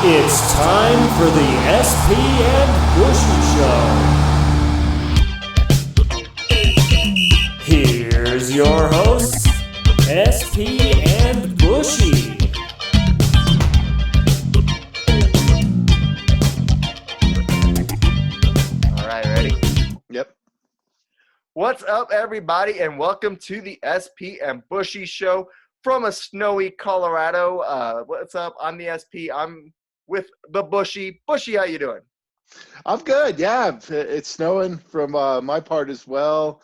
It's time for the SP and Bushy Show. Here's your hosts, SP and Bushy. All right, ready? Yep. What's up, everybody, and welcome to the SP and Bushy Show from a snowy Colorado. What's up? I'm the SP. I'm with the Bushy. Bushy, how you doing? I'm good. Yeah, it's snowing from my part as well.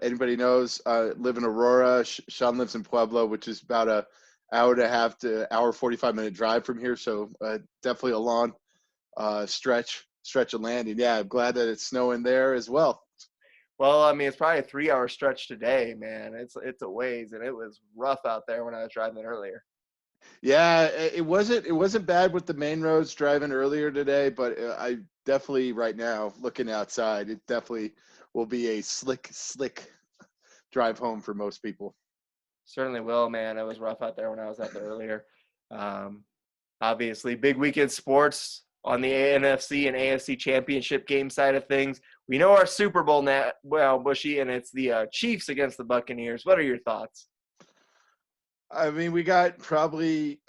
Anybody knows, I live in Aurora. Sean lives in Pueblo, which is about a hour and a half to hour 45-minute drive from here. So definitely a long stretch of land. And yeah, I'm glad that it's snowing there as well. Well, I mean, it's probably a 3-hour stretch today, man. It's a ways, and it was rough out there when I was driving earlier. Yeah, it wasn't bad with the main roads driving earlier today, but I definitely right now looking outside, it definitely will be a slick drive home for most people. Certainly will, man. It was rough out there when I was out there earlier. Obviously, big weekend sports on the NFC and AFC championship game side of things. We know our Super Bowl now, well, Bushy, and it's the Chiefs against the Buccaneers. What are your thoughts? I mean, we got probably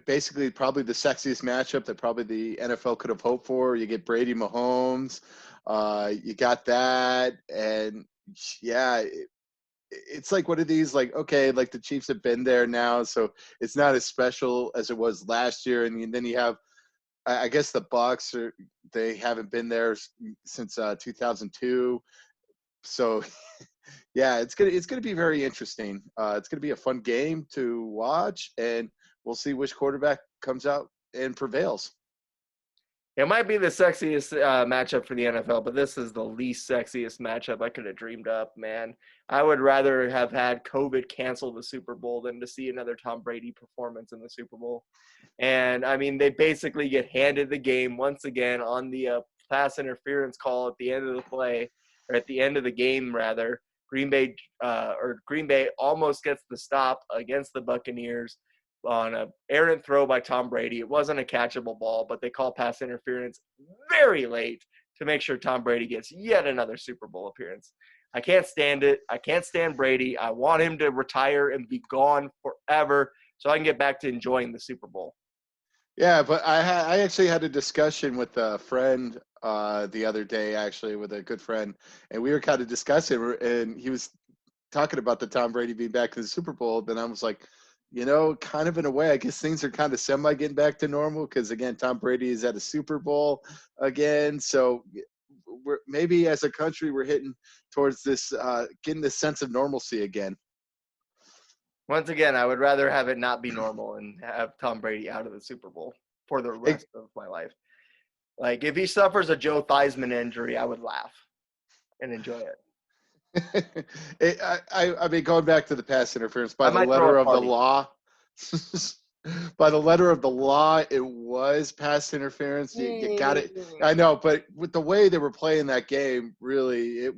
basically probably the sexiest matchup that probably the NFL could have hoped for. You get Brady Mahomes, you got that, and yeah, it's like one of these, like, okay, like the Chiefs have been there now, so it's not as special as it was last year. And then you have, I guess the Bucks they haven't been there since 2002. So yeah, it's gonna be very interesting. It's gonna be a fun game to watch, and we'll see which quarterback comes out and prevails. It might be the sexiest matchup for the NFL, but this is the least sexiest matchup I could have dreamed up, man. I would rather have had COVID cancel the Super Bowl than to see another Tom Brady performance in the Super Bowl. And, I mean, they basically get handed the game once again on the pass interference call at the end of the play, or at the end of the game, rather. Green Bay almost gets the stop against the Buccaneers on an errant throw by Tom Brady. It wasn't a catchable ball, but they call pass interference very late to make sure Tom Brady gets yet another Super Bowl appearance. I can't stand it. I can't stand Brady. I want him to retire and be gone forever so I can get back to enjoying the Super Bowl. Yeah, but I actually had a discussion with a friend the other day, actually, with a good friend, and we were kind of discussing, and he was talking about the Tom Brady being back in the Super Bowl. Then I was like, kind of in a way, I guess things are kind of semi getting back to normal because, again, Tom Brady is at a Super Bowl again. So we're maybe as a country, we're hitting towards this, getting this sense of normalcy again. Once again, I would rather have it not be normal and have Tom Brady out of the Super Bowl for the rest of my life. Like, if he suffers a Joe Theismann injury, I would laugh and enjoy it. I mean, going back to the pass interference, I by the might throw letter a of the party. law, by the letter of the law, it was pass interference. You got it. I know, but with the way they were playing that game, really,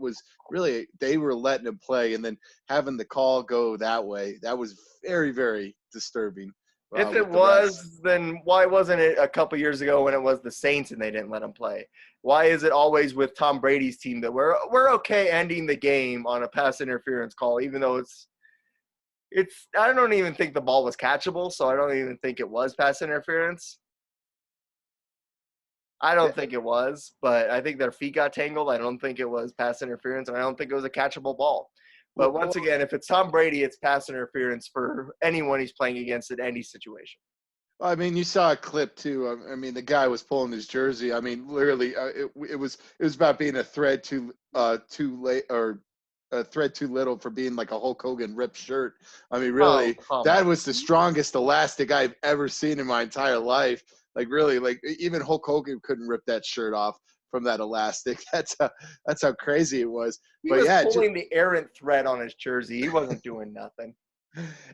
they were letting him play, and then having the call go that way, that was very, very disturbing. If it with the refs. was, then why wasn't it a couple years ago when it was the Saints and they didn't let him play? Why is it always with Tom Brady's team that we're okay ending the game on a pass interference call, even though it's I don't even think the ball was catchable, so I don't even think it was pass interference. I don't think it was, but I think their feet got tangled. I don't think it was pass interference, and I don't think it was a catchable ball. But once again, if it's Tom Brady, it's pass interference for anyone he's playing against in any situation. I mean, you saw a clip too. I mean, the guy was pulling his jersey. I mean, literally, it was about being a thread too late, or a thread too little for being like a Hulk Hogan ripped shirt. I mean, really, that was the strongest elastic I've ever seen in my entire life. Like, really, like even Hulk Hogan couldn't rip that shirt off from that elastic. That's how crazy it was. He was pulling the errant thread on his jersey. He wasn't doing nothing.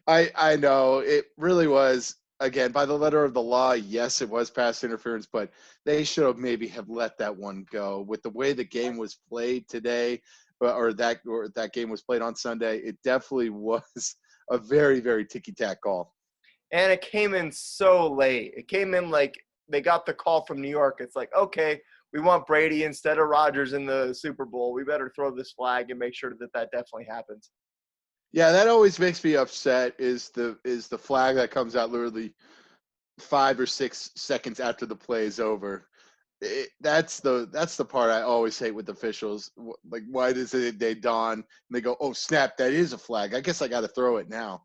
I know it really was. Again, by the letter of the law, yes, it was pass interference, but they should have maybe have let that one go. With the way the game was played today, or that game was played on Sunday, it definitely was a very, very ticky-tack call. And it came in so late. It came in like they got the call from New York. It's like, okay, we want Brady instead of Rodgers in the Super Bowl. We better throw this flag and make sure that that definitely happens. Yeah, that always makes me upset. Is the flag that comes out literally 5 or 6 seconds after the play is over. That's the part I always hate with officials. Like, why does they dawn and they go, "Oh snap, that is a flag. I guess I got to throw it now."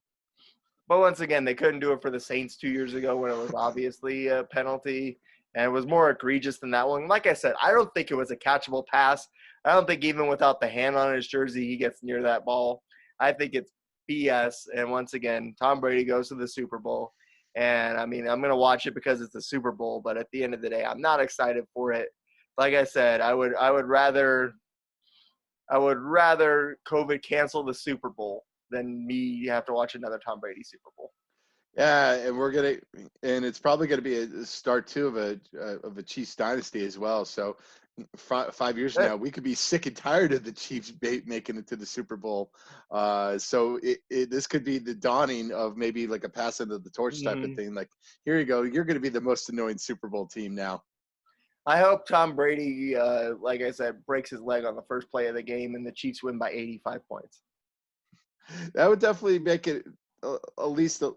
But once again, they couldn't do it for the Saints 2 years ago when it was obviously a penalty, and it was more egregious than that one. Like I said, I don't think it was a catchable pass. I don't think even without the hand on his jersey, he gets near that ball. I think it's BS. And once again, Tom Brady goes to the Super Bowl. And I mean, I'm going to watch it because it's the Super Bowl, but at the end of the day, I'm not excited for it. Like I said, I would rather COVID cancel the Super Bowl than me have to watch another Tom Brady Super Bowl. Yeah, and it's probably gonna be a start too of a Chiefs dynasty as well. So 5 years from Yeah. now, we could be sick and tired of the Chiefs making it to the Super Bowl. So this could be the dawning of maybe like a pass into the torch type of Mhm. thing. Like, here you go, you're gonna be the most annoying Super Bowl team now. I hope Tom Brady, like I said, breaks his leg on the first play of the game and the Chiefs win by 85 points. That would definitely make it at least a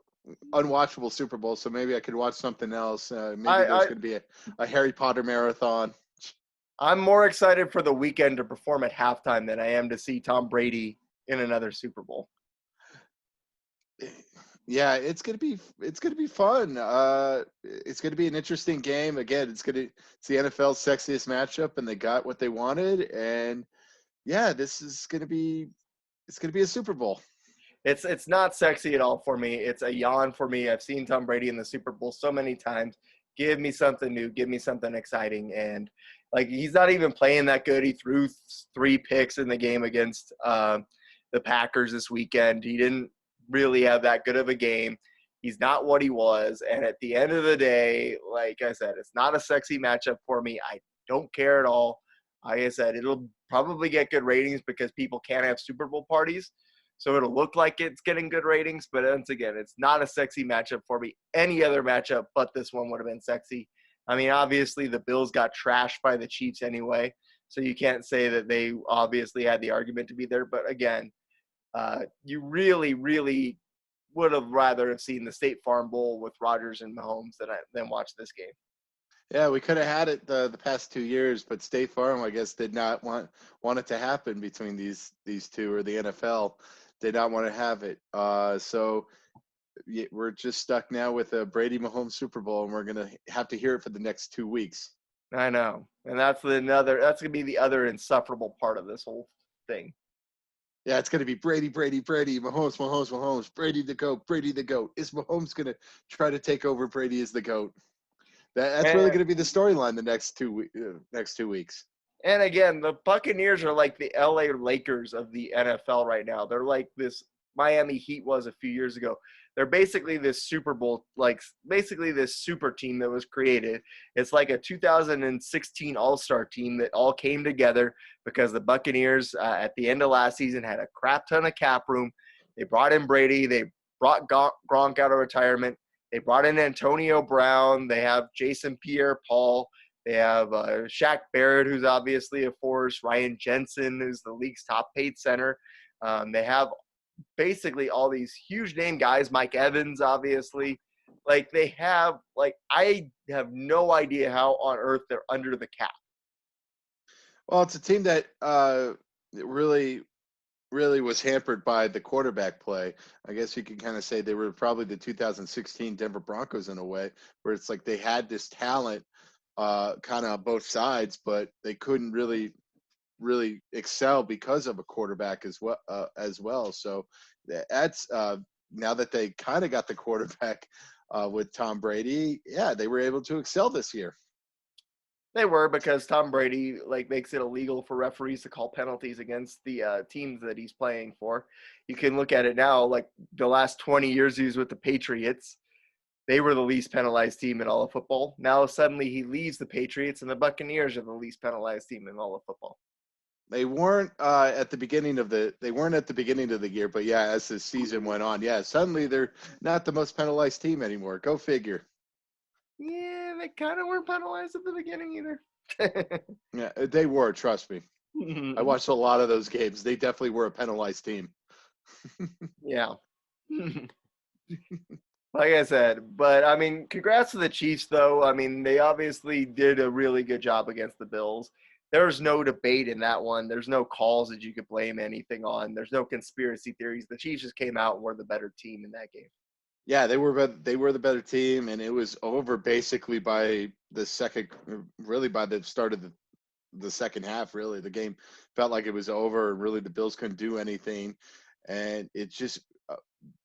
unwatchable Super Bowl. So maybe I could watch something else. Maybe I, there's I going to be a Harry Potter marathon. I'm more excited for the weekend to perform at halftime than I am to see Tom Brady in another Super Bowl. Yeah, it's gonna be fun. It's gonna be an interesting game. Again, it's the NFL's sexiest matchup, and they got what they wanted. And yeah, it's gonna be a Super Bowl. It's not sexy at all for me. It's a yawn for me. I've seen Tom Brady in the Super Bowl so many times. Give me something new. Give me something exciting. And like he's not even playing that good. He threw 3 picks in the game against the Packers this weekend. He didn't really have that good of a game. He's not what he was. And at the end of the day, like I said, it's not a sexy matchup for me. I don't care at all. Like I said, it'll probably get good ratings because people can't have Super Bowl parties. So it'll look like it's getting good ratings, but once again, it's not a sexy matchup for me. Any other matchup but this one would have been sexy. I mean, obviously the Bills got trashed by the Chiefs anyway, so you can't say that they obviously had the argument to be there. But again, you really, really would have rather have seen the State Farm Bowl with Rodgers and Mahomes than watch this game. Yeah, we could have had it the past 2 years, but State Farm, I guess, did not want it to happen between these two, or the NFL did not want to have it. So yeah, we're just stuck now with a Brady Mahomes Super Bowl, and we're gonna have to hear it for the next 2 weeks. I know, and that's gonna be the other insufferable part of this whole thing. Yeah, it's gonna be Brady, Brady, Brady, Mahomes, Mahomes, Mahomes, Brady the goat, Brady the goat. Is Mahomes gonna try to take over Brady as the goat? That's really And gonna be the storyline the next 2 weeks. And again, the Buccaneers are like the LA Lakers of the NFL right now. They're like this Miami Heat was a few years ago. They're basically this Super Bowl, like basically this super team that was created. It's like a 2016 All-Star team that all came together because the Buccaneers at the end of last season had a crap ton of cap room. They brought in Brady. They brought Gronk out of retirement. They brought in Antonio Brown. They have Jason Pierre-Paul. They have Shaq Barrett, who's obviously a force. Ryan Jensen, who's the league's top paid center. They have basically all these huge name guys. Mike Evans, obviously. Like I have no idea how on earth they're under the cap. Well, it's a team that really really was hampered by the quarterback play. I guess you could kind of say they were probably the 2016 Denver Broncos in a way, where it's like they had this talent kind of on both sides, but they couldn't really excel because of a quarterback as well. So that's now that they kind of got the quarterback with Tom Brady, yeah, they were able to excel this year. They were because Tom Brady makes it illegal for referees to call penalties against the teams that he's playing for. You can look at it now, like the last 20 years he was with the Patriots. They were the least penalized team in all of football. Now suddenly he leaves the Patriots and the Buccaneers are the least penalized team in all of football. They weren't at the beginning of the year, but yeah, as the season went on, yeah, suddenly they're not the most penalized team anymore. Go figure. Yeah, they kind of weren't penalized at the beginning either. Yeah, they were. Trust me. I watched a lot of those games. They definitely were a penalized team. Yeah. Like I said, but I mean, congrats to the Chiefs, though. I mean, they obviously did a really good job against the Bills. There's no debate in that one. There's no calls that you could blame anything on. There's no conspiracy theories. The Chiefs just came out and were the better team in that game. Yeah, they were the better team, and it was over basically by the second, really by the start of the second half. Really, the game felt like it was over. Really, the Bills couldn't do anything, and it just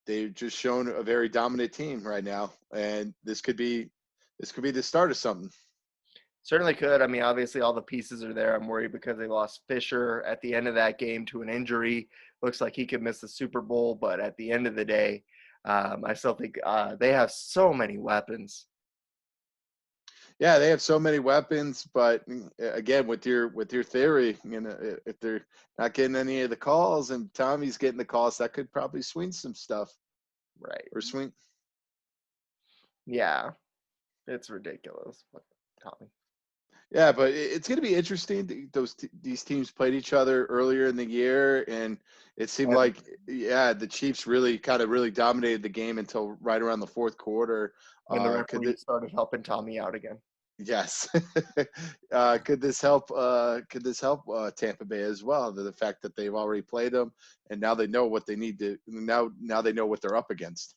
they've just shown a very dominant team right now, and this could be the start of something. Certainly could. I mean, obviously, all the pieces are there. I'm worried because they lost Fisher at the end of that game to an injury. Looks like he could miss the Super Bowl, but at the end of the day, I still think they have so many weapons. Yeah, they have so many weapons, but again, with your theory, if they're not getting any of the calls and Tommy's getting the calls, that could probably swing some stuff Right. or swing. Yeah. It's ridiculous. Tommy. Yeah, but it's going to be interesting. These teams played each other earlier in the year, and it seemed like the Chiefs really dominated the game until right around the fourth quarter. When the Could referee started helping Tommy out again. Yes. Could this help? Could this help Tampa Bay as well? The fact that they've already played them, and now they know what they need to. Now they know what they're up against.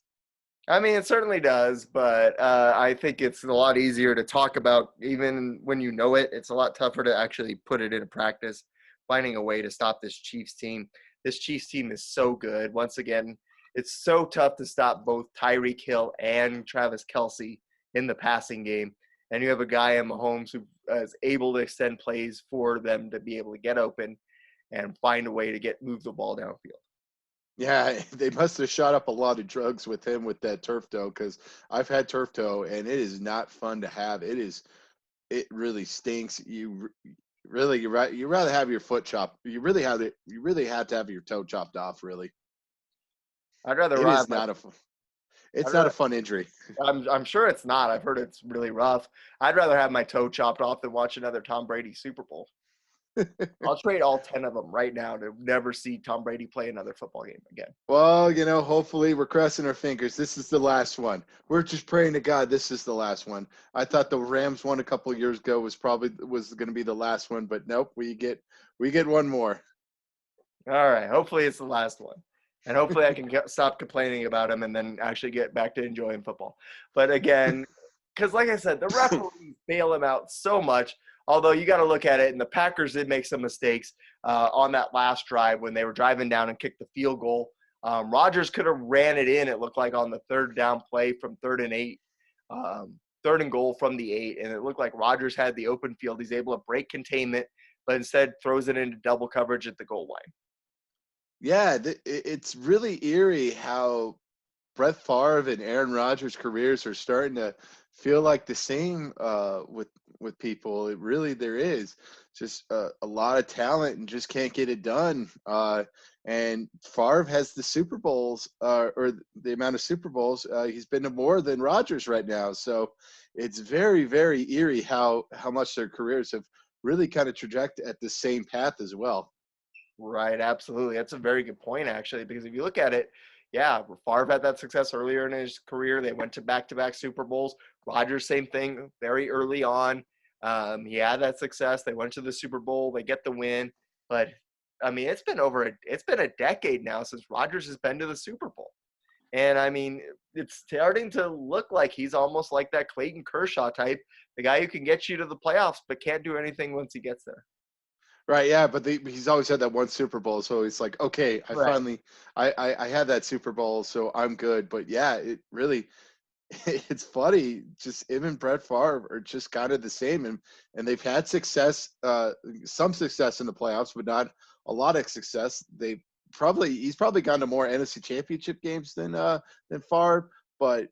I mean, it certainly does, but I think it's a lot easier to talk about even when you know it. It's a lot tougher to actually put it into practice, finding a way to stop this Chiefs team. This Chiefs team is so good. Once again, it's so tough to stop both Tyreek Hill and Travis Kelce in the passing game. And you have a guy in Mahomes who is able to extend plays for them to be able to get open and find a way to move the ball downfield. Yeah, they must have shot up a lot of drugs with him with that turf toe, because I've had turf toe and it is not fun to have. It really stinks. You rather have your foot chopped. You really have to have your toe chopped off. Really, I'd rather it ride is my. not a it's I'd not rather, a fun injury. I'm sure it's not. I've heard it's really rough. I'd rather have my toe chopped off than watch another Tom Brady Super Bowl. I'll trade all 10 of them right now to never see Tom Brady play another football game again. Well, hopefully we're crossing our fingers. This is the last one. We're just praying to God this is the last one. I thought the Rams one a couple of years ago was going to be the last one, but nope, we get one more. All right. Hopefully it's the last one. And hopefully I can stop complaining about him and then actually get back to enjoying football. But again, because like I said, the referees bail him out so much. Although you got to look at it, and the Packers did make some mistakes on that last drive when they were driving down and kicked the field goal. Rodgers could have ran it in, it looked like, on the third down play from 3rd and 8, 3rd and goal from the 8. And it looked like Rodgers had the open field. He's able to break containment, but instead throws it into double coverage at the goal line. Yeah, it's really eerie how Brett Favre and Aaron Rodgers' careers are starting to feel like the same with people. It really there is just a lot of talent and just can't get it done. And Favre has the Super Bowls or the amount of Super Bowls. He's been to more than Rodgers right now. So it's very, very eerie how much their careers have really kind of trajected at the same path as well. Right, absolutely. That's a very good point, actually, because if you look at it, yeah, Favre had that success earlier in his career. They went to back-to-back Super Bowls. Rodgers, same thing, very early on. He had that success. They went to the Super Bowl. They get the win. But, I mean, it's been a decade now since Rodgers has been to the Super Bowl. And, I mean, it's starting to look like he's almost like that Clayton Kershaw type, the guy who can get you to the playoffs but can't do anything once he gets there. Right, yeah, but he's always had that one Super Bowl, so it's like, okay, I had that Super Bowl, so I'm good. But yeah, it really, it's funny. Just him and Brett Favre are just kind of the same, and they've had success, some success in the playoffs, but not a lot of success. He's probably gone to more NFC Championship games than Favre, but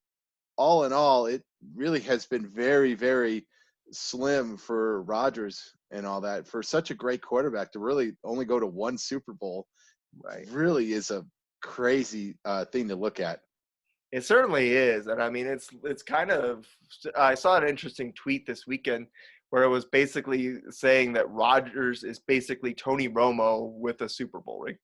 all in all, it really has been very, very slim for Rodgers and all that. For such a great quarterback to really only go to one Super Bowl, Right. really is a crazy thing to look at. It certainly is, and I mean, it's kind of. I saw an interesting tweet this weekend where it was basically saying that Rodgers is basically Tony Romo with a Super Bowl ring.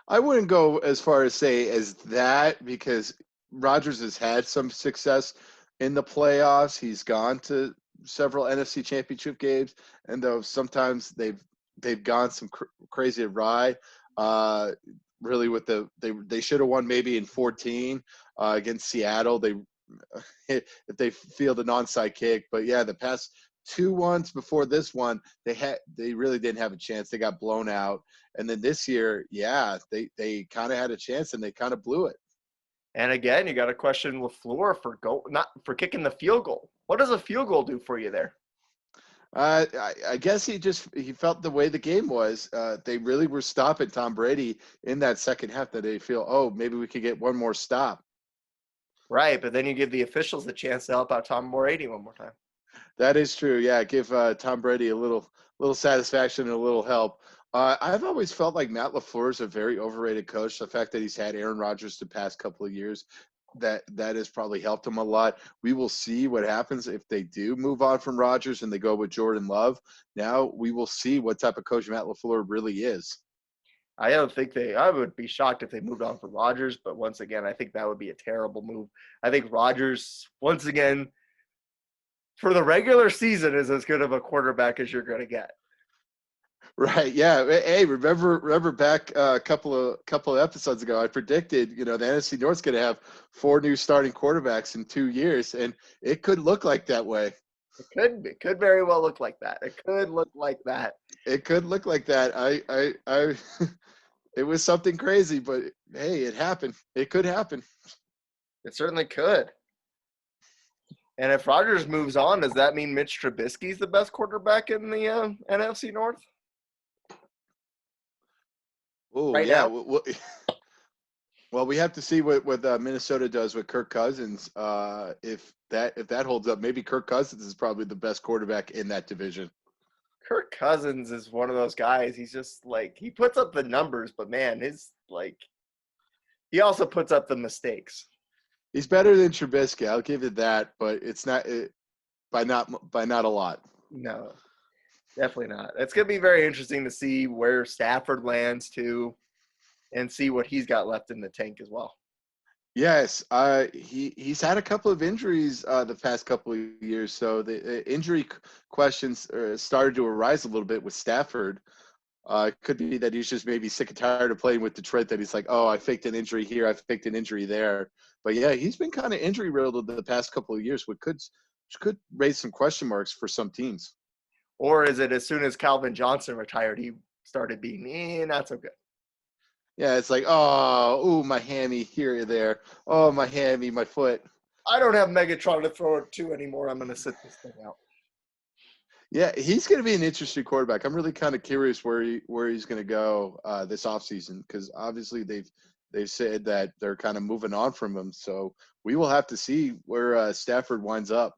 I wouldn't go as far as say as that, because Rodgers has had some success in the playoffs. He's gone to several NFC Championship games, and though sometimes they've gone some crazy awry. Really, with they should have won maybe in 14 against Seattle. They if they field an onside kick, but yeah, the past two ones before this one, they really didn't have a chance. They got blown out. And then this year, yeah, they kind of had a chance and they kind of blew it. And again, you got to question LaFleur not for kicking the field goal. What does a field goal do for you there? I guess he felt the way the game was. They really were stopping Tom Brady in that second half, that they feel, oh, maybe we could get one more stop. Right, but then you give the officials a chance to help out Tom Brady one more time. That is true. Yeah, give Tom Brady a little satisfaction and a little help. I've always felt like Matt LaFleur is a very overrated coach. The fact that he's had Aaron Rodgers the past couple of years, that has probably helped him a lot. We will see what happens if they do move on from Rodgers and they go with Jordan Love. Now we will see what type of coach Matt LaFleur really is. I don't think I would be shocked if they moved on from Rodgers, but once again, I think that would be a terrible move. I think Rodgers, once again, for the regular season, is as good of a quarterback as you're going to get. Right. Yeah. Hey, remember back a couple of episodes ago, I predicted, the NFC North's going to have 4 new starting quarterbacks in 2 years, and it could look like that way. It could very well look like that. It could look like that. It could look like that. I it was something crazy, but hey, it happened. It could happen. It certainly could. And if Rodgers moves on, does that mean Mitch Trubisky's the best quarterback in the NFC North? Oh, right yeah. now? Well, we have to see what Minnesota does with Kirk Cousins. If that holds up, maybe Kirk Cousins is probably the best quarterback in that division. Kirk Cousins is one of those guys. He's just like, he puts up the numbers, but man, he also puts up the mistakes. He's better than Trubisky. I'll give you that, but it's not by not a lot. No, definitely not. It's going to be very interesting to see where Stafford lands too, and see what he's got left in the tank as well. Yes, he's had a couple of injuries the past couple of years, so the injury questions started to arise a little bit with Stafford. It could be that he's just maybe sick and tired of playing with Detroit, that he's like, oh, I faked an injury here, I faked an injury there. But yeah, he's been kind of injury riddled the past couple of years, which could raise some question marks for some teams. Or is it as soon as Calvin Johnson retired, he started being not so good? Yeah, it's like, oh, my hammy here or there. Oh, my hammy, my foot. I don't have Megatron to throw it to anymore. I'm going to sit this thing out. Yeah, he's going to be an interesting quarterback. I'm really kind of curious where he's going to go this offseason, because obviously they've said that they're kind of moving on from him. So we will have to see where Stafford winds up.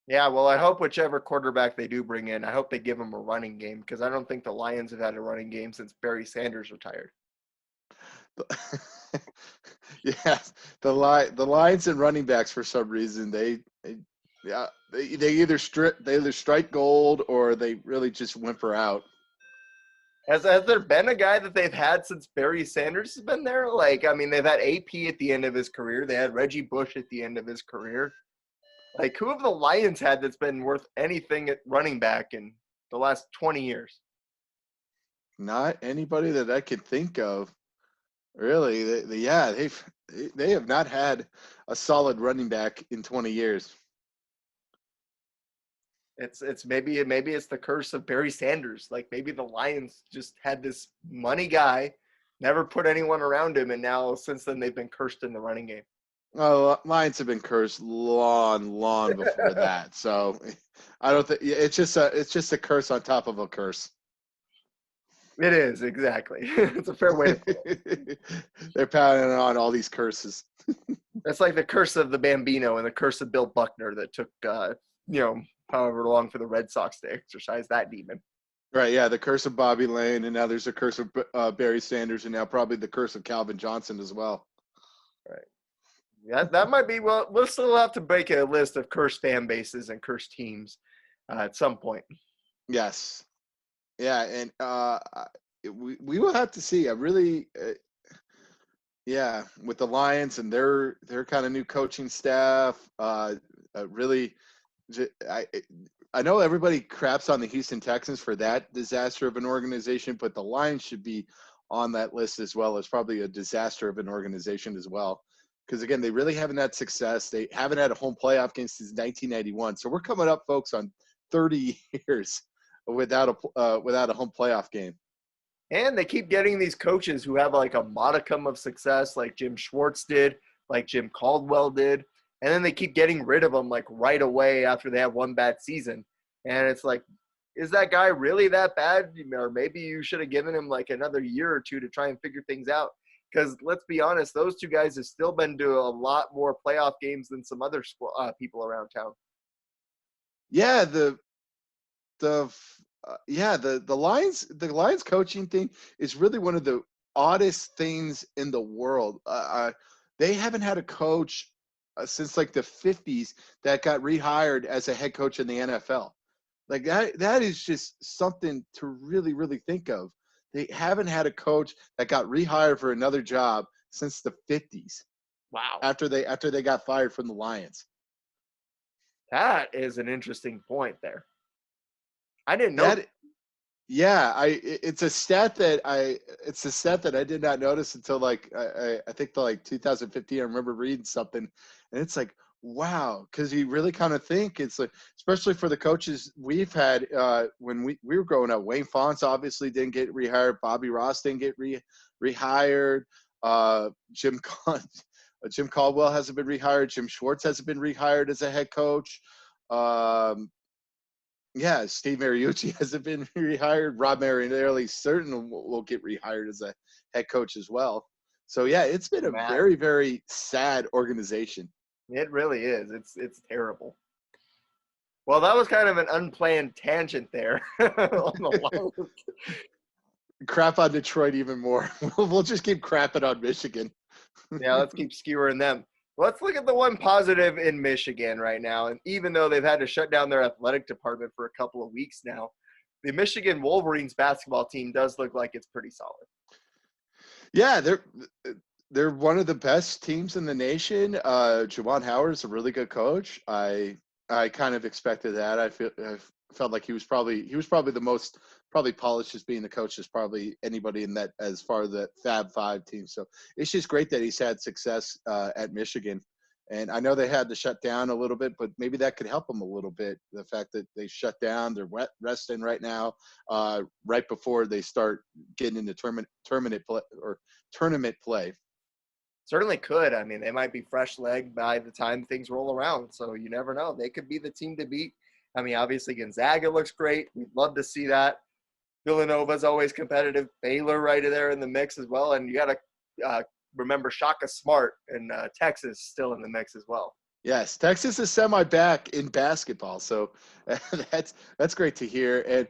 Yeah, well, I hope whichever quarterback they do bring in, I hope they give him a running game, because I don't think the Lions have had a running game since Barry Sanders retired. Yeah, the Lions and running backs, for some reason, they either strike gold or they really just whimper out. Has there been a guy that they've had since Barry Sanders has been there? Like, I mean, they've had AP at the end of his career. They had Reggie Bush at the end of his career. Like, who have the Lions had that's been worth anything at running back in the last 20 years? Not anybody that I could think of. Really, they have not had a solid running back in 20 years. It's maybe it's the curse of Barry Sanders. Like, maybe the Lions just had this money guy, never put anyone around him, and now since then they've been cursed in the running game. Oh, Lions have been cursed long before that. So I don't think it's just a curse on top of a curse. It is, exactly. It's a fair way to put it. They're piling on all these curses. It's like the curse of the Bambino and the curse of Bill Buckner that took, however long for the Red Sox to exercise that demon. Right, yeah, the curse of Bobby Lane, and now there's a curse of Barry Sanders, and now probably the curse of Calvin Johnson as well. Right. Yeah, that might be. Well, we'll still have to make a list of cursed fan bases and cursed teams at some point. Yes. Yeah, and we will have to see. I really, with the Lions and their kind of new coaching staff, really, I know everybody craps on the Houston Texans for that disaster of an organization, but the Lions should be on that list as well as probably a disaster of an organization as well. Because again, they really haven't had success. They haven't had a home playoff game since 1991. So we're coming up, folks, on 30 years without a home playoff game. And they keep getting these coaches who have like a modicum of success, like Jim Schwartz did, like Jim Caldwell did. And then they keep getting rid of them like right away after they have one bad season. And it's like, is that guy really that bad? Or maybe you should have given him like another year or two to try and figure things out. Because let's be honest, those two guys have still been to a lot more playoff games than some other people around town. Yeah, the Lions coaching thing is really one of the oddest things in the world. They haven't had a coach since like the 50s that got rehired as a head coach in the NFL. Like that is just something to really, really think of. They haven't had a coach that got rehired for another job since the 50s. Wow. After they got fired from the Lions. That is an interesting point there. I didn't know that. Yeah, it's a stat that I did not notice until like I think like 2015. I remember reading something, and it's like, wow, because you really kind of think it's like, especially for the coaches we've had when we were growing up. Wayne Fontes obviously didn't get rehired. Bobby Ross didn't get rehired. Jim Caldwell hasn't been rehired. Jim Schwartz hasn't been rehired as a head coach. Yeah, Steve Mariucci hasn't been rehired. Rob Marinelli certainly will get rehired as a head coach as well. So yeah, it's been a very, very sad organization. It really is. It's terrible. Well, that was kind of an unplanned tangent there. Crap on Detroit even more. We'll just keep crapping on Michigan. Yeah, let's keep skewering them. Let's look at the one positive in Michigan right now. And even though they've had to shut down their athletic department for a couple of weeks now, the Michigan Wolverines basketball team does look like it's pretty solid. Yeah, they're one of the best teams in the nation. Juwan Howard is a really good coach. I kind of expected that. I felt like he was probably the most polished as being the coach as probably anybody in that as far as the Fab Five team. So it's just great that he's had success at Michigan. And I know they had to shut down a little bit, but maybe that could help them a little bit. The fact that they shut down, they're resting right now, right before they start getting into tournament play. Certainly could. I mean, they might be fresh-legged by the time things roll around. So you never know. They could be the team to beat. I mean, obviously Gonzaga looks great. We'd love to see that. Villanova's always competitive. Baylor right there in the mix as well. And you got to remember Shaka Smart in Texas still in the mix as well. Yes, Texas is semi-back in basketball. So that's great to hear. And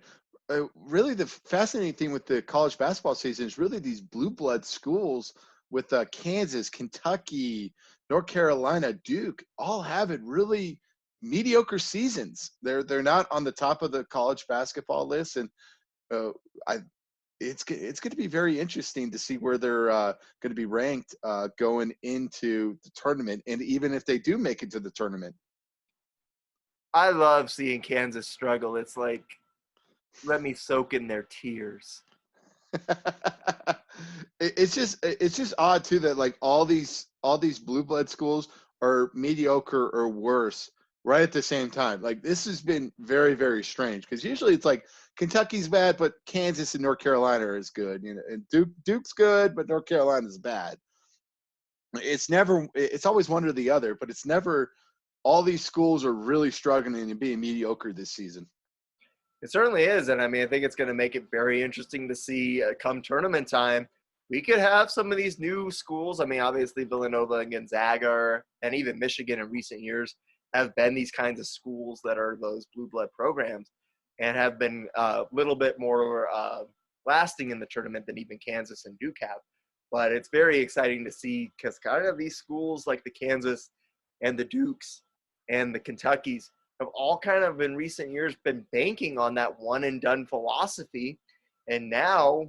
really the fascinating thing with the college basketball season is really these blue blood schools with Kansas, Kentucky, North Carolina, Duke, all having really mediocre seasons. They're not on the top of the college basketball list, and it's going to be very interesting to see where they're going to be ranked going into the tournament, and even if they do make it to the tournament. I love seeing Kansas struggle. It's like, let me soak in their tears. It's just odd too that like all these blue blood schools are mediocre or worse right at the same time. Like this has been very, very strange because usually it's like Kentucky's bad, but Kansas and North Carolina is good. You know, and Duke's good, but North Carolina's bad. It's always one or the other, but it's never all these schools are really struggling and being mediocre this season. It certainly is. And I mean, I think it's going to make it very interesting to see come tournament time we could have some of these new schools. I mean, obviously Villanova and Gonzaga and even Michigan in recent years have been these kinds of schools that are those blue blood programs and have been a little bit more lasting in the tournament than even Kansas and Duke have. But it's very exciting to see because kind of these schools like the Kansas and the Dukes and the Kentuckys have all kind of in recent years been banking on that one and done philosophy. And now,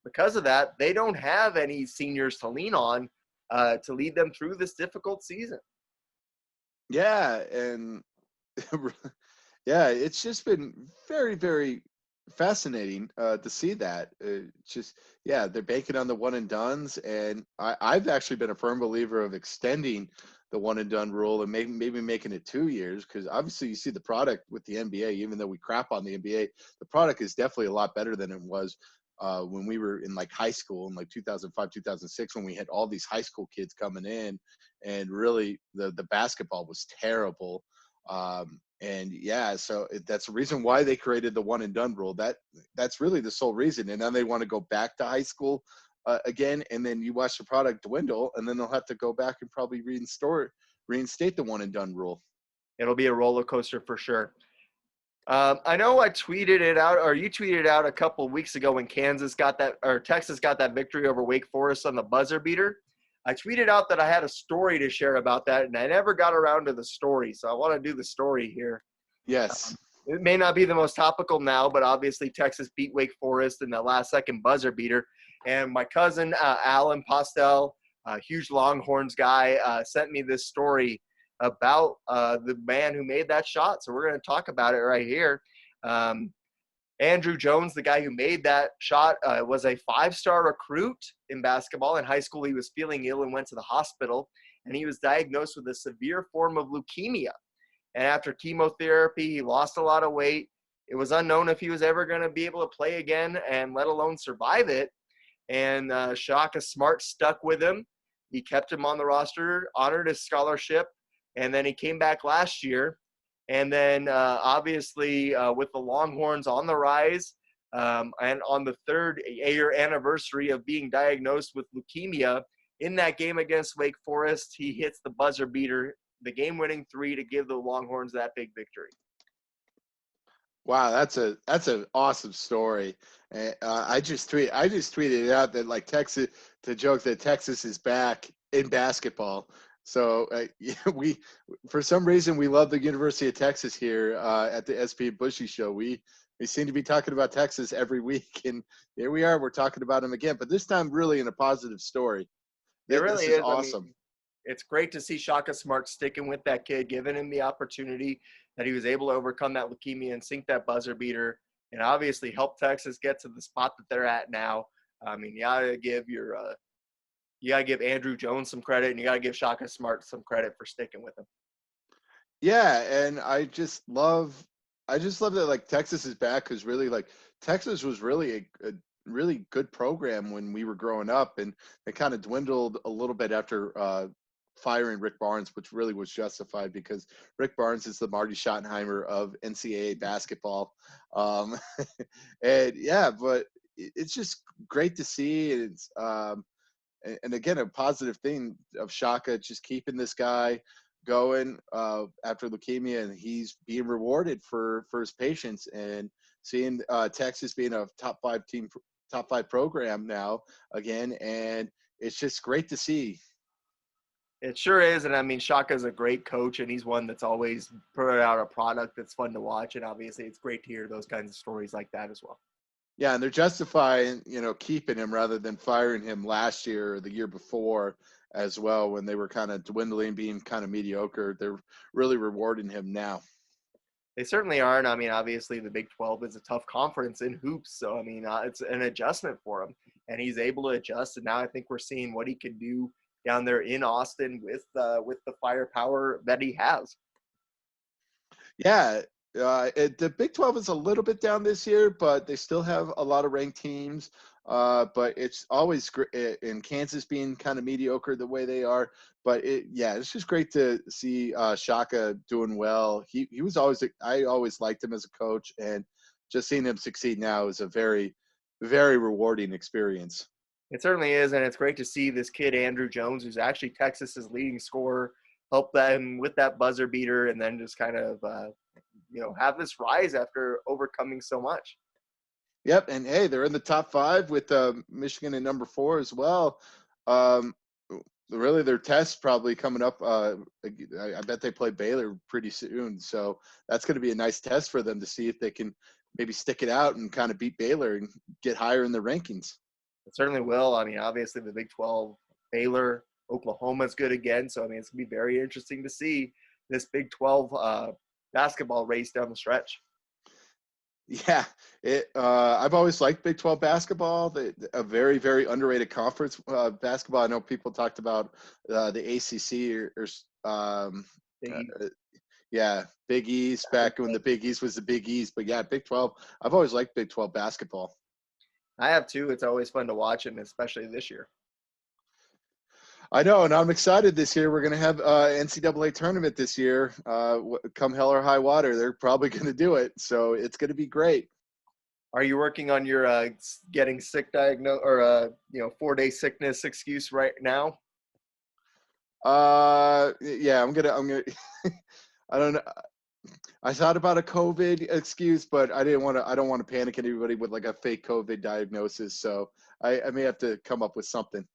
because of that, they don't have any seniors to lean on to lead them through this difficult season. Yeah, and yeah, it's just been very, very fascinating to see that. Just yeah, they're banking on the one and dones, and I've actually been a firm believer of extending the one and done rule and maybe making it 2 years, because obviously you see the product with the NBA. Even though we crap on the NBA, the product is definitely a lot better than it was when we were in like high school in like 2005, 2006, when we had all these high school kids coming in, and really the basketball was terrible. And yeah, so that's the reason why they created the one and done rule. That's really the sole reason. And now they want to go back to high school again, and then you watch the product dwindle, and then they'll have to go back and probably reinstate the one and done rule. It'll be a roller coaster for sure. I know I tweeted it out, or you tweeted it out a couple of weeks ago when Texas got that victory over Wake Forest on the buzzer beater. I tweeted out that I had a story to share about that, and I never got around to the story, so I want to do the story here. Yes. It may not be the most topical now, but obviously Texas beat Wake Forest in the last-second buzzer beater, and my cousin Alan Postel, a huge Longhorns guy, sent me this story about the man who made that shot. So we're going to talk about it right here. Andrew Jones, the guy who made that shot, was a 5-star recruit in basketball. In high school, he was feeling ill and went to the hospital, and he was diagnosed with a severe form of leukemia. And after chemotherapy, he lost a lot of weight. It was unknown if he was ever going to be able to play again, and let alone survive it. And Shaka Smart stuck with him. He kept him on the roster, honored his scholarship, and then he came back last year. And then obviously with the Longhorns on the rise and on the third-year anniversary of being diagnosed with leukemia, in that game against Wake Forest, he hits the buzzer beater, the game-winning 3 to give the Longhorns that big victory. Wow, that's an awesome story. I just tweeted it out that like Texas, to joke that Texas is back in basketball. So we, for some reason, we love the University of Texas here at the SP Bushy show. We seem to be talking about Texas every week, and here we are. We're talking about them again, but this time really in a positive story. It really is is awesome. I mean, it's great to see Shaka Smart sticking with that kid, giving him the opportunity that he was able to overcome that leukemia and sink that buzzer beater, and obviously help Texas get to the spot that they're at now. I mean, you gotta give Andrew Jones some credit, and you gotta give Shaka Smart some credit for sticking with him. Yeah, and I just love that like Texas is back, because really like Texas was really a really good program when we were growing up, and it kind of dwindled a little bit after firing Rick Barnes, which really was justified because Rick Barnes is the Marty Schottenheimer of NCAA basketball. And yeah, but it's just great to see. It's and again, a positive thing of Shaka just keeping this guy going after leukemia, and he's being rewarded for his patience, and seeing Texas being a top 5 program now again, and it's just great to see. It sure is, and I mean, Shaka's a great coach, and he's one that's always put out a product that's fun to watch, and obviously it's great to hear those kinds of stories like that as well. Yeah, and they're justifying, keeping him rather than firing him last year or the year before as well, when they were kind of dwindling, being kind of mediocre. They're really rewarding him now. They certainly are, and I mean, obviously the Big 12 is a tough conference in hoops, so I mean, it's an adjustment for him, and he's able to adjust, and now I think we're seeing what he can do down there in Austin with the firepower that he has. Yeah, the Big 12 is a little bit down this year, but they still have a lot of ranked teams. But it's always great in Kansas being kind of mediocre the way they are. But it's just great to see Shaka doing well. He was I always liked him as a coach, and just seeing him succeed now is a very, very rewarding experience. It certainly is, and it's great to see this kid Andrew Jones, who's actually Texas's leading scorer, help them with that buzzer beater, and then just kind of have this rise after overcoming so much. Yep, and hey, they're in the top 5 with Michigan at number 4 as well. Um, really, their test's probably coming up. I bet they play Baylor pretty soon, so that's going to be a nice test for them to see if they can maybe stick it out and kind of beat Baylor and get higher in the rankings. It certainly will. I mean, obviously the Big 12, Baylor, Oklahoma's good again, so I mean, it's going to be very interesting to see this Big 12 basketball race down the stretch. Yeah, I've always liked Big 12 basketball. A very, very underrated conference basketball. I know people talked about the ACC Big East. Yeah, Big East back when the Big East was the Big East. But yeah, Big 12. I've always liked Big 12 basketball. I have too. It's always fun to watch it, and especially this year. I know, and I'm excited this year. We're going to have NCAA tournament this year. Come hell or high water, they're probably going to do it. So it's going to be great. Are you working on your getting sick diagnose or 4-day sickness excuse right now? Yeah, I'm gonna. I don't know. I thought about a COVID excuse, but I don't want to panic anybody with like a fake COVID diagnosis. So I may have to come up with something.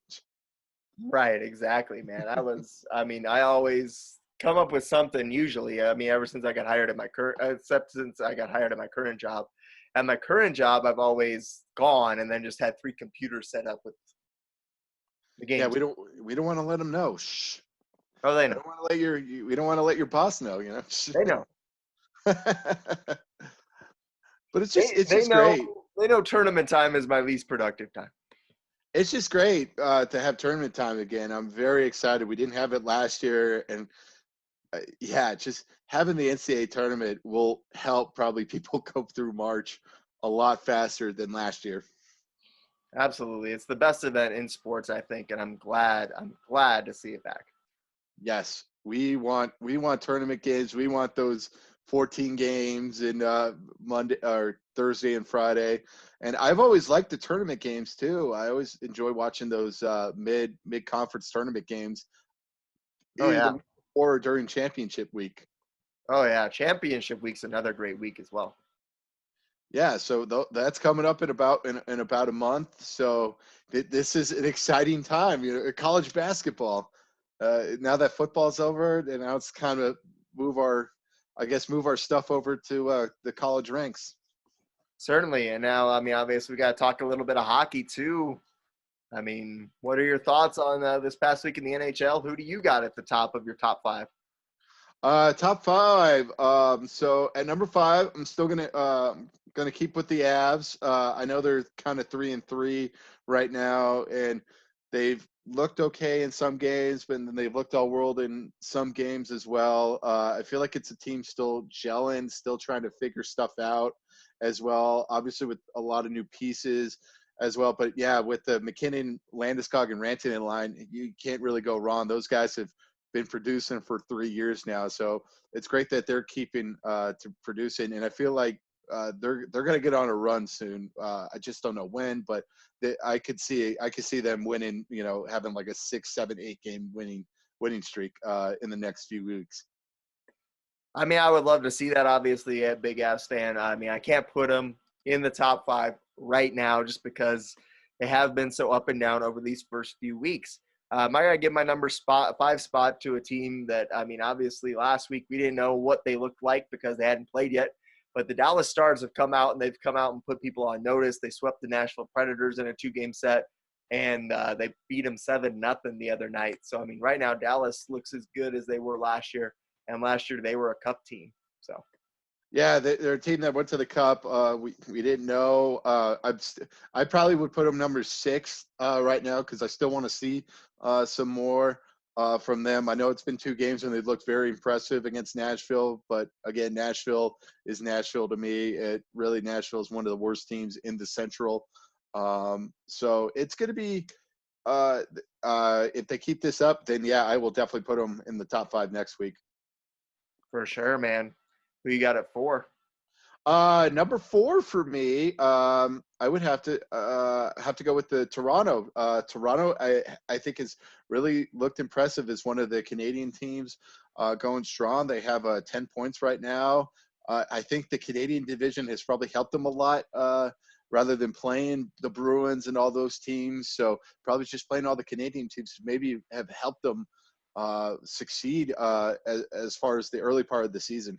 Right, exactly, man. I always come up with something usually. I mean, ever since I got hired at my except since I got hired at my current job. At my current job, I've always gone and then just had 3 computers set up with the games. Yeah, we don't want to let them know. Shh. Oh, they know. We don't want to let your boss know. You know. They know. But it's just great. They know tournament time is my least productive time. It's just great to have tournament time again. I'm very excited. We didn't have it last year, and just having the NCAA tournament will help probably people go through March a lot faster than last year. Absolutely, it's the best event in sports, I think, and I'm glad to see it back. Yes, we want tournament games. We want those 14 games in Monday or Thursday and Friday. And I've always liked the tournament games too. I always enjoy watching those mid conference tournament games. Oh yeah. Or during championship week. Oh yeah, championship week's another great week as well. Yeah, so that's coming up in about a month. So this is an exciting time. College basketball. Now that football's over, and now it's kind of move our stuff over to the college ranks. Certainly, and now obviously we got to talk a little bit of hockey too. I mean, what are your thoughts on this past week in the NHL? Who do you got at the top of your top 5? Top 5. So at number 5, I'm still gonna keep with the Avs. I know they're kind of 3-3 right now, and they've looked okay in some games, but then they've looked all world in some games as well. I feel like it's a team still gelling, still trying to figure stuff out as well. Obviously with a lot of new pieces as well. But yeah, with the McKinnon, Landeskog, and Rantanen line, you can't really go wrong. Those guys have been producing for 3 years now. So it's great that they're keeping to producing. And I feel like they're going to get on a run soon. I just don't know when, but I could see them winning, having like a 6, 7, 8 game winning streak in the next few weeks. I mean, I would love to see that, obviously, a big Avs fan. I mean, I can't put them in the top 5 right now just because they have been so up and down over these first few weeks. I got to give my number 5 spot to a team that, obviously last week we didn't know what they looked like because they hadn't played yet. But the Dallas Stars have come out and put people on notice. They swept the Nashville Predators in a 2-game set, and they beat them 7-0 the other night. So, right now Dallas looks as good as they were last year. And last year they were a cup team. So, yeah, they're a team that went to the cup. We didn't know. I probably would put them number 6 right now because I still want to see some more from them. I know it's been 2 games and they've looked very impressive against Nashville, but again, Nashville is Nashville to me. Nashville is one of the worst teams in the Central. So it's going to be. If they keep this up, then yeah, I will definitely put them in the top 5 next week. for sure, man. Who you got at 4? Number 4 for me, I would have to go with the Toronto. Toronto, I think has really looked impressive as one of the Canadian teams going strong. They have 10 points right now. I think the Canadian division has probably helped them a lot rather than playing the Bruins and all those teams. So probably just playing all the Canadian teams maybe have helped them succeed as far as the early part of the season.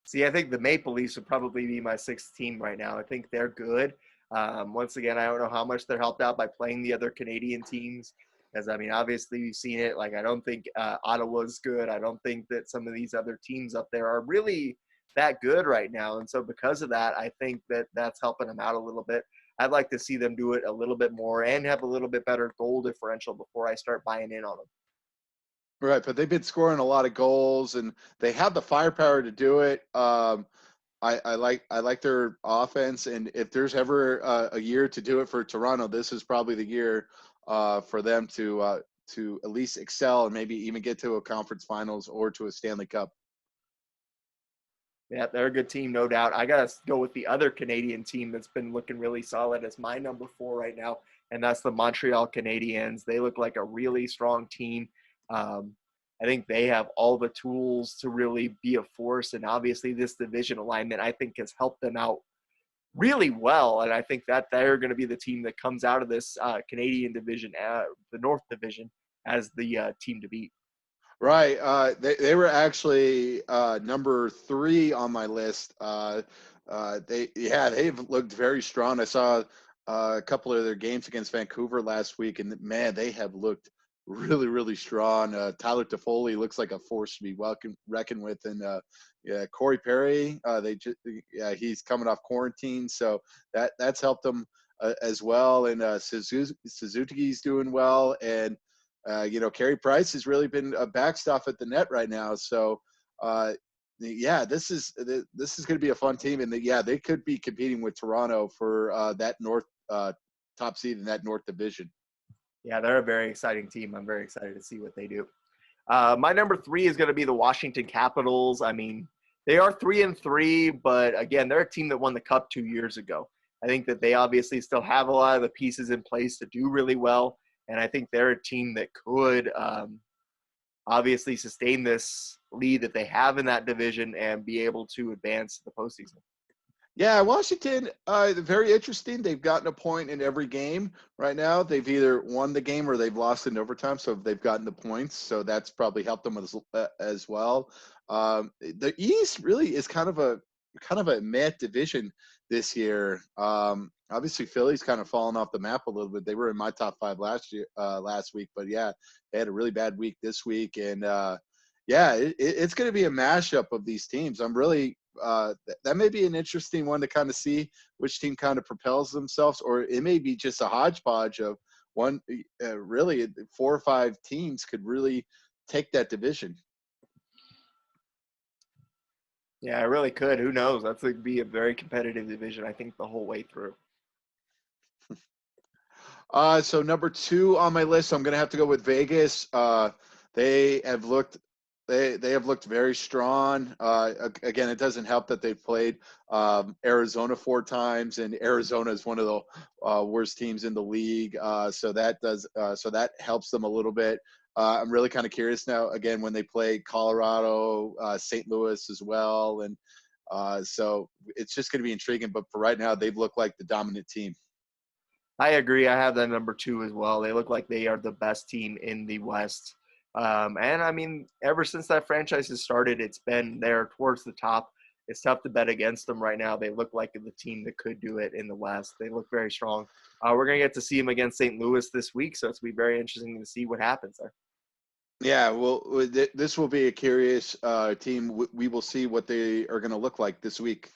See, I think the Maple Leafs would probably be my 6th team right now. I think they're good. Once again, I don't know how much they're helped out by playing the other Canadian teams. Because, I mean, obviously we've seen it. Like, I don't think Ottawa's good. I don't think that some of these other teams up there are really that good right now. And so because of that, I think that that's helping them out a little bit. I'd like to see them do it a little bit more and have a little bit better goal differential before I start buying in on them. Right, but they've been scoring a lot of goals, and they have the firepower to do it. I like their offense, and if there's ever a year to do it for Toronto, this is probably the year for them to at least excel and maybe even get to a conference finals or to a Stanley Cup. Yeah, they're a good team, no doubt. I got to go with the other Canadian team that's been looking really solid as my number 4 right now, and that's the Montreal Canadiens. They look like a really strong team. I think they have all the tools to really be a force, and obviously this division alignment, I think, has helped them out really well, and I think that they're going to be the team that comes out of this Canadian division, the North Division, as the team to beat. Right. They were actually number 3 on my list. They've looked very strong. I saw a couple of their games against Vancouver last week, and man, they have looked really, really strong. Tyler Toffoli looks like a force to be reckoned with, and yeah, Corey Perry. He's coming off quarantine, so that's helped them as well. And Suzuki's doing well, and Carey Price has really been a backstop at the net right now. So, this is going to be a fun team, and they could be competing with Toronto for that North top seed in that North Division. Yeah, they're a very exciting team. I'm very excited to see what they do. My number 3 is going to be the Washington Capitals. I mean, they are 3-3, but again, they're a team that won the Cup 2 years ago. I think that they obviously still have a lot of the pieces in place to do really well, and I think they're a team that could obviously sustain this lead that they have in that division and be able to advance to the postseason. Yeah, Washington, very interesting. They've gotten a point in every game right now. They've either won the game or they've lost in overtime, so they've gotten the points. So that's probably helped them as well. The East really is kind of a meh division this year. Obviously, Philly's kind of fallen off the map a little bit. They were in my top 5 last week, but yeah, they had a really bad week this week, and it's going to be a mashup of these teams. I'm really that may be an interesting one to kind of see which team kind of propels themselves, or it may be just a hodgepodge of one. Really, 4 or 5 teams could really take that division. Yeah, I really could. Who knows? That's going to be a very competitive division, I think, the whole way through. So number 2 on my list, I'm going to have to go with Vegas. They have looked very strong. Again, it doesn't help that they've played Arizona 4 times, and Arizona is one of the worst teams in the league. So that helps them a little bit. I'm really kind of curious now, again, when they play Colorado, St. Louis as well. And so it's just going to be intriguing. But for right now, they've looked like the dominant team. I agree. I have that number 2 as well. They look like they are the best team in the West. And I mean, ever since that franchise has started, it's been there towards the top. It's tough to bet against them right now. They look like the team that could do it in the West. They look very strong. We're going to get to see them against St. Louis this week, so it's going to be very interesting to see what happens there. Yeah, well, this will be a curious team. We will see what they are going to look like this week.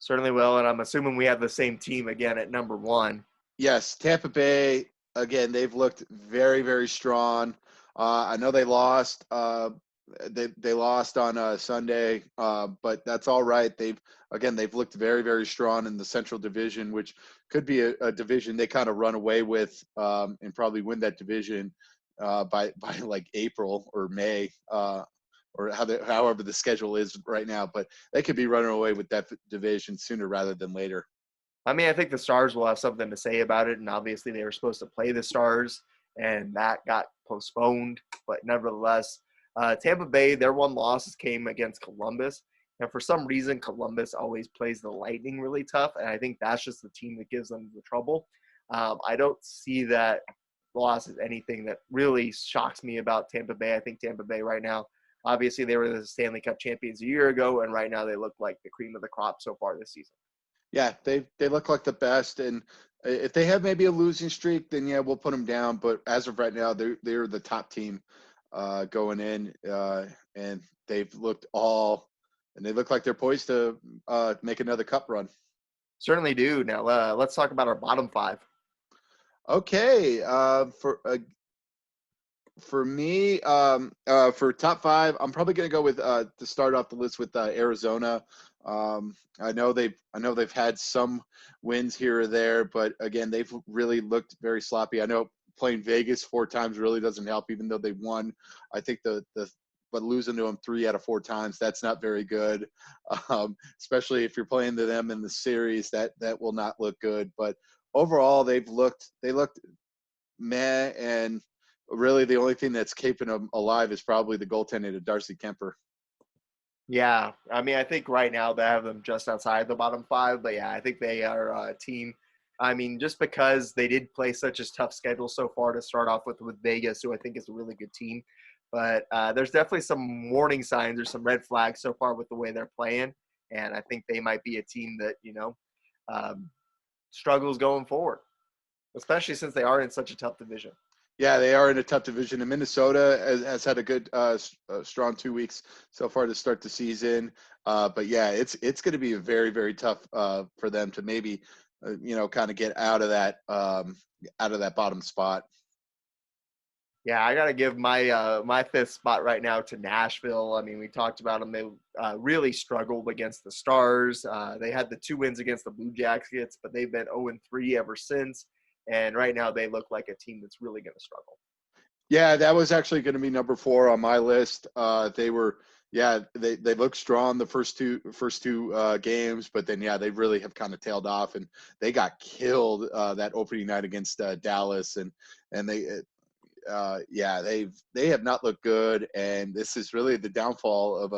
Certainly will, and I'm assuming we have the same team again at number 1. Yes, Tampa Bay, again, they've looked very, very strong. I know they lost. They lost on Sunday, but that's all right. They've looked very, very strong in the Central Division, which could be a division they kind of run away with and probably win that division by like April or May. or however the schedule is right now. But they could be running away with that division sooner rather than later. I mean, I think the Stars will have something to say about it, and obviously they were supposed to play the Stars, and that got postponed. But nevertheless, Tampa Bay, their one loss came against Columbus, and for some reason, Columbus always plays the Lightning really tough, and I think that's just the team that gives them the trouble. I don't see that loss as anything that really shocks me about Tampa Bay. I think Tampa Bay right now, obviously they were the Stanley Cup champions a year ago, and right now they look like the cream of the crop so far this season. Yeah, they look like the best, and if they have maybe a losing streak, then yeah, we'll put them down. But as of right now, they're the top team going in, and they look like they're poised to make another cup run. Certainly do. Now let's talk about our bottom five. Okay, for me, for top five, I'm probably going to go with to start off the list with Arizona. I know they've had some wins here or there, but again, they've really looked very sloppy. I know playing Vegas 4 times really doesn't help, even though they won. I think but losing to them 3 out of 4 times, that's not very good. Especially if you're playing to them in the series, that will not look good. But overall, they looked meh, and really the only thing that's keeping them alive is probably the goaltending of Darcy Kemper. Yeah, I mean, I think right now they have them just outside the bottom 5, but yeah, I think they are a team. I mean, just because they did play such a tough schedule so far to start off with Vegas, who I think is a really good team. But there's definitely some warning signs or some red flags so far with the way they're playing. And I think they might be a team that, struggles going forward, especially since they are in such a tough division. Yeah, they are in a tough division. And Minnesota has had a good, strong 2 weeks so far to start the season. But yeah, it's going to be very, very tough for them to maybe, kind of get out of that bottom spot. Yeah, I got to give my my 5th spot right now to Nashville. I mean, we talked about them. They really struggled against the Stars. They had the 2 wins against the Blue Jackets, but they've been 0-3 ever since. And right now they look like a team that's really going to struggle. Yeah, that was actually going to be number 4 on my list. They looked strong the first two games, but then they really have kind of tailed off, and they got killed that opening night against Dallas, and they have not looked good, and this is really the downfall of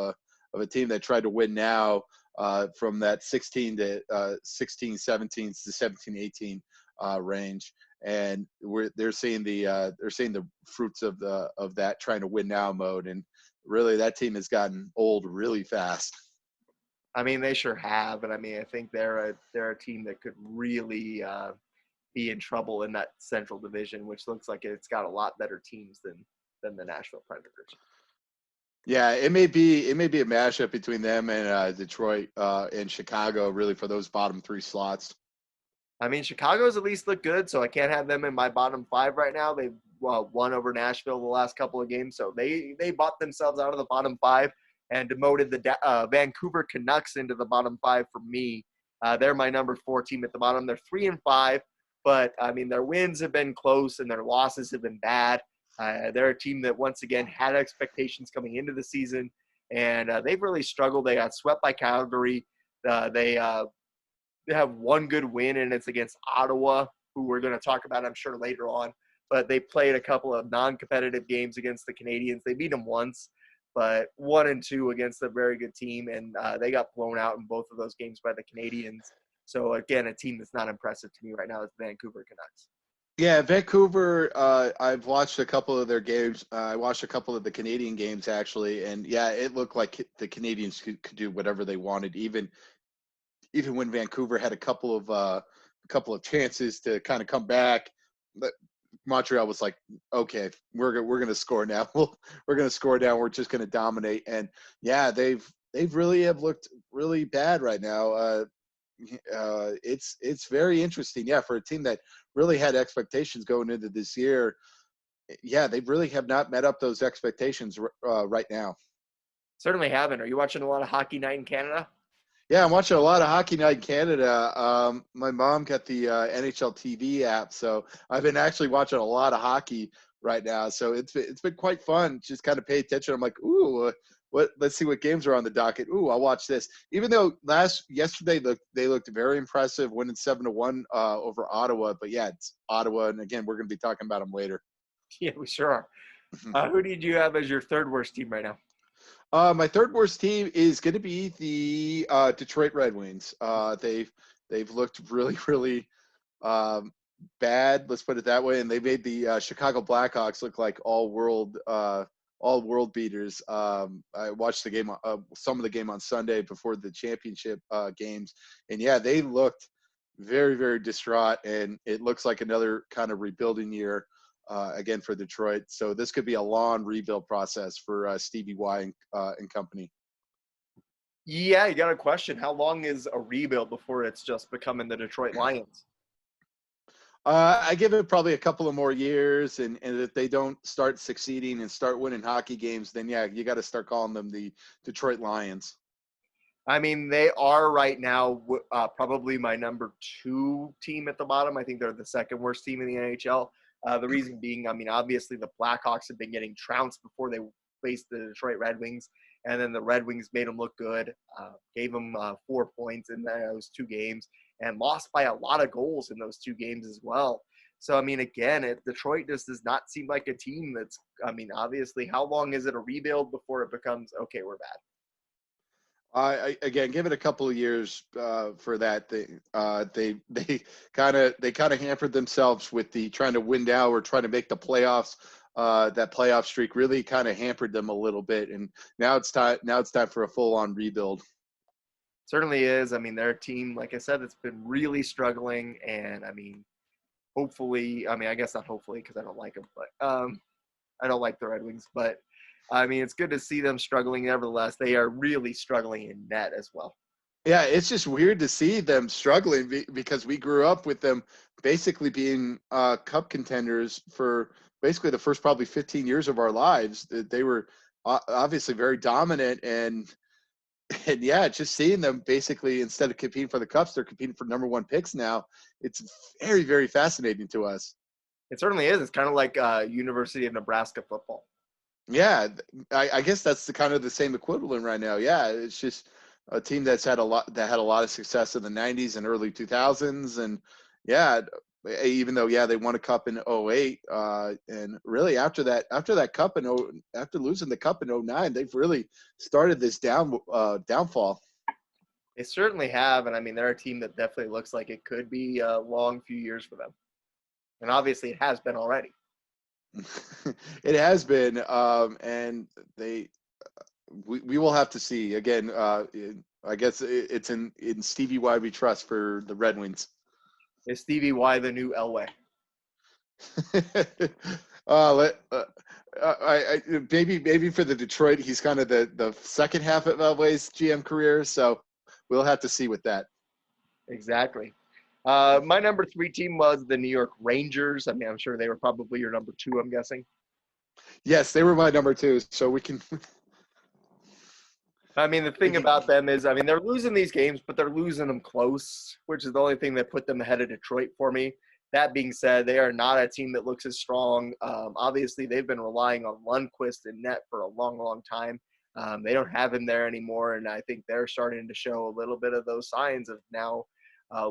a team that tried to win now from that 16 to 16 17 to 17 18 range, and they're seeing the fruits of that trying to win now mode, and really that team has gotten old really fast. I mean, they sure have, and I mean, I think they're a team that could really be in trouble in that Central Division, which looks like it's got a lot better teams than the Nashville Predators. Yeah, it may be a mashup between them and Detroit and Chicago, really, for those bottom 3 slots. I mean, Chicago's at least look good, so I can't have them in my bottom 5 right now. They've won over Nashville the last couple of games, so they bought themselves out of the bottom 5 and demoted the Vancouver Canucks into the bottom 5 for me. They're my number 4 team at the bottom. They're 3-5, but I mean, their wins have been close and their losses have been bad. They're a team that once again had expectations coming into the season, and they've really struggled. They got swept by Calgary. They have one good win, and it's against Ottawa, who we're going to talk about, I'm sure, later on. But they played a couple of non-competitive games against the Canadiens. They beat them once, but 1-2 against a very good team, and they got blown out in both of those games by the Canadiens. So, again, a team that's not impressive to me right now is the Vancouver Canucks. Yeah, Vancouver, I've watched a couple of their games. I watched a couple of the Canadian games, actually, and, yeah, it looked like the Canadiens could do whatever they wanted, even when Vancouver had a couple of chances to kind of come back. But Montreal was like, okay, we're going to score now. We're going to score now. We're just going to dominate. And yeah, they've really have looked really bad right now. It's very interesting. Yeah, for a team that really had expectations going into this year. Yeah, they really have not met up those expectations right now. Certainly haven't. Are you watching a lot of Hockey Night in Canada? Yeah, I'm watching a lot of Hockey Night in Canada. My mom got the NHL TV app, so I've been actually watching a lot of hockey right now. So it's been quite fun. Just kind of pay attention. I'm like, ooh, let's see what games are on the docket. Ooh, I'll watch this. Even though yesterday they looked very impressive, winning 7-1 over Ottawa. But yeah, it's Ottawa, and again, we're going to be talking about them later. Yeah, we sure are. Who did you have as your third worst team right now? My third worst team is going to be the Detroit Red Wings. They've looked really, really bad. Let's put it that way. And they made the Chicago Blackhawks look like all world beaters. I watched the game, some of the game on Sunday before the championship games, and yeah, they looked very, very distraught. And it looks like another kind of rebuilding year. Again for Detroit. So this could be a long rebuild process for Stevie Y and company. Yeah, you got a question. How long is a rebuild before it's just becoming the Detroit Lions? I give it probably a couple of more years, and if they don't start succeeding and start winning hockey games, then yeah, you got to start calling them the Detroit Lions. I mean, they are right now probably my number 2 team at the bottom. I think they're the second worst team in the NHL. The reason being, I mean, obviously the Blackhawks have been getting trounced before they faced the Detroit Red Wings, and then the Red Wings made them look good, gave them 4 points in those 2 games, and lost by a lot of goals in those 2 games as well. So, I mean, again, Detroit just does not seem like a team that's, I mean, obviously, how long is it a rebuild before it becomes, okay, we're bad? Again, give it a couple of years for that. They kind of hampered themselves with the trying to win now or trying to make the playoffs. That playoff streak really kind of hampered them a little bit, and now it's time. Now it's time for a full-on rebuild. Certainly is. I mean, they're a team, like I said, that's been really struggling, and I mean, hopefully, I mean, I guess not hopefully because I don't like them, but I don't like the Red Wings, but I mean, it's good to see them struggling. Nevertheless, they are really struggling in net as well. Yeah, it's just weird to see them struggling because we grew up with them basically being cup contenders for basically the first probably 15 years of our lives. They were obviously very dominant, and yeah, just seeing them basically instead of competing for the cups, they're competing for number 1 picks now. It's very, very fascinating to us. It certainly is. It's kind of like University of Nebraska football. Yeah, I guess that's the kind of the same equivalent right now. Yeah, it's just a team that had a lot of success in the 90s and early 2000s, and yeah, even though they won a cup in 08, and really after that cup after losing the cup in 09, they've really started this downfall. They certainly have, and I mean, they're a team that definitely looks like it could be a long few years for them, and obviously it has been already. It has been, and we will have to see again. I guess it's in Stevie Y we trust for the Red Wings. Is Stevie Y the new Elway? Maybe for the Detroit, he's kind of the second half of Elway's GM career, so we'll have to see with that. Exactly. My number 3 team was the New York Rangers. I mean, I'm sure they were probably your number 2, I'm guessing. Yes, they were my number 2, so we can. I mean, the thing about them is, I mean, they're losing these games, but they're losing them close, which is the only thing that put them ahead of Detroit for me. That being said, they are not a team that looks as strong. Obviously, they've been relying on Lundqvist and net for a long, long time. They don't have him there anymore, and I think they're starting to show a little bit of those signs of now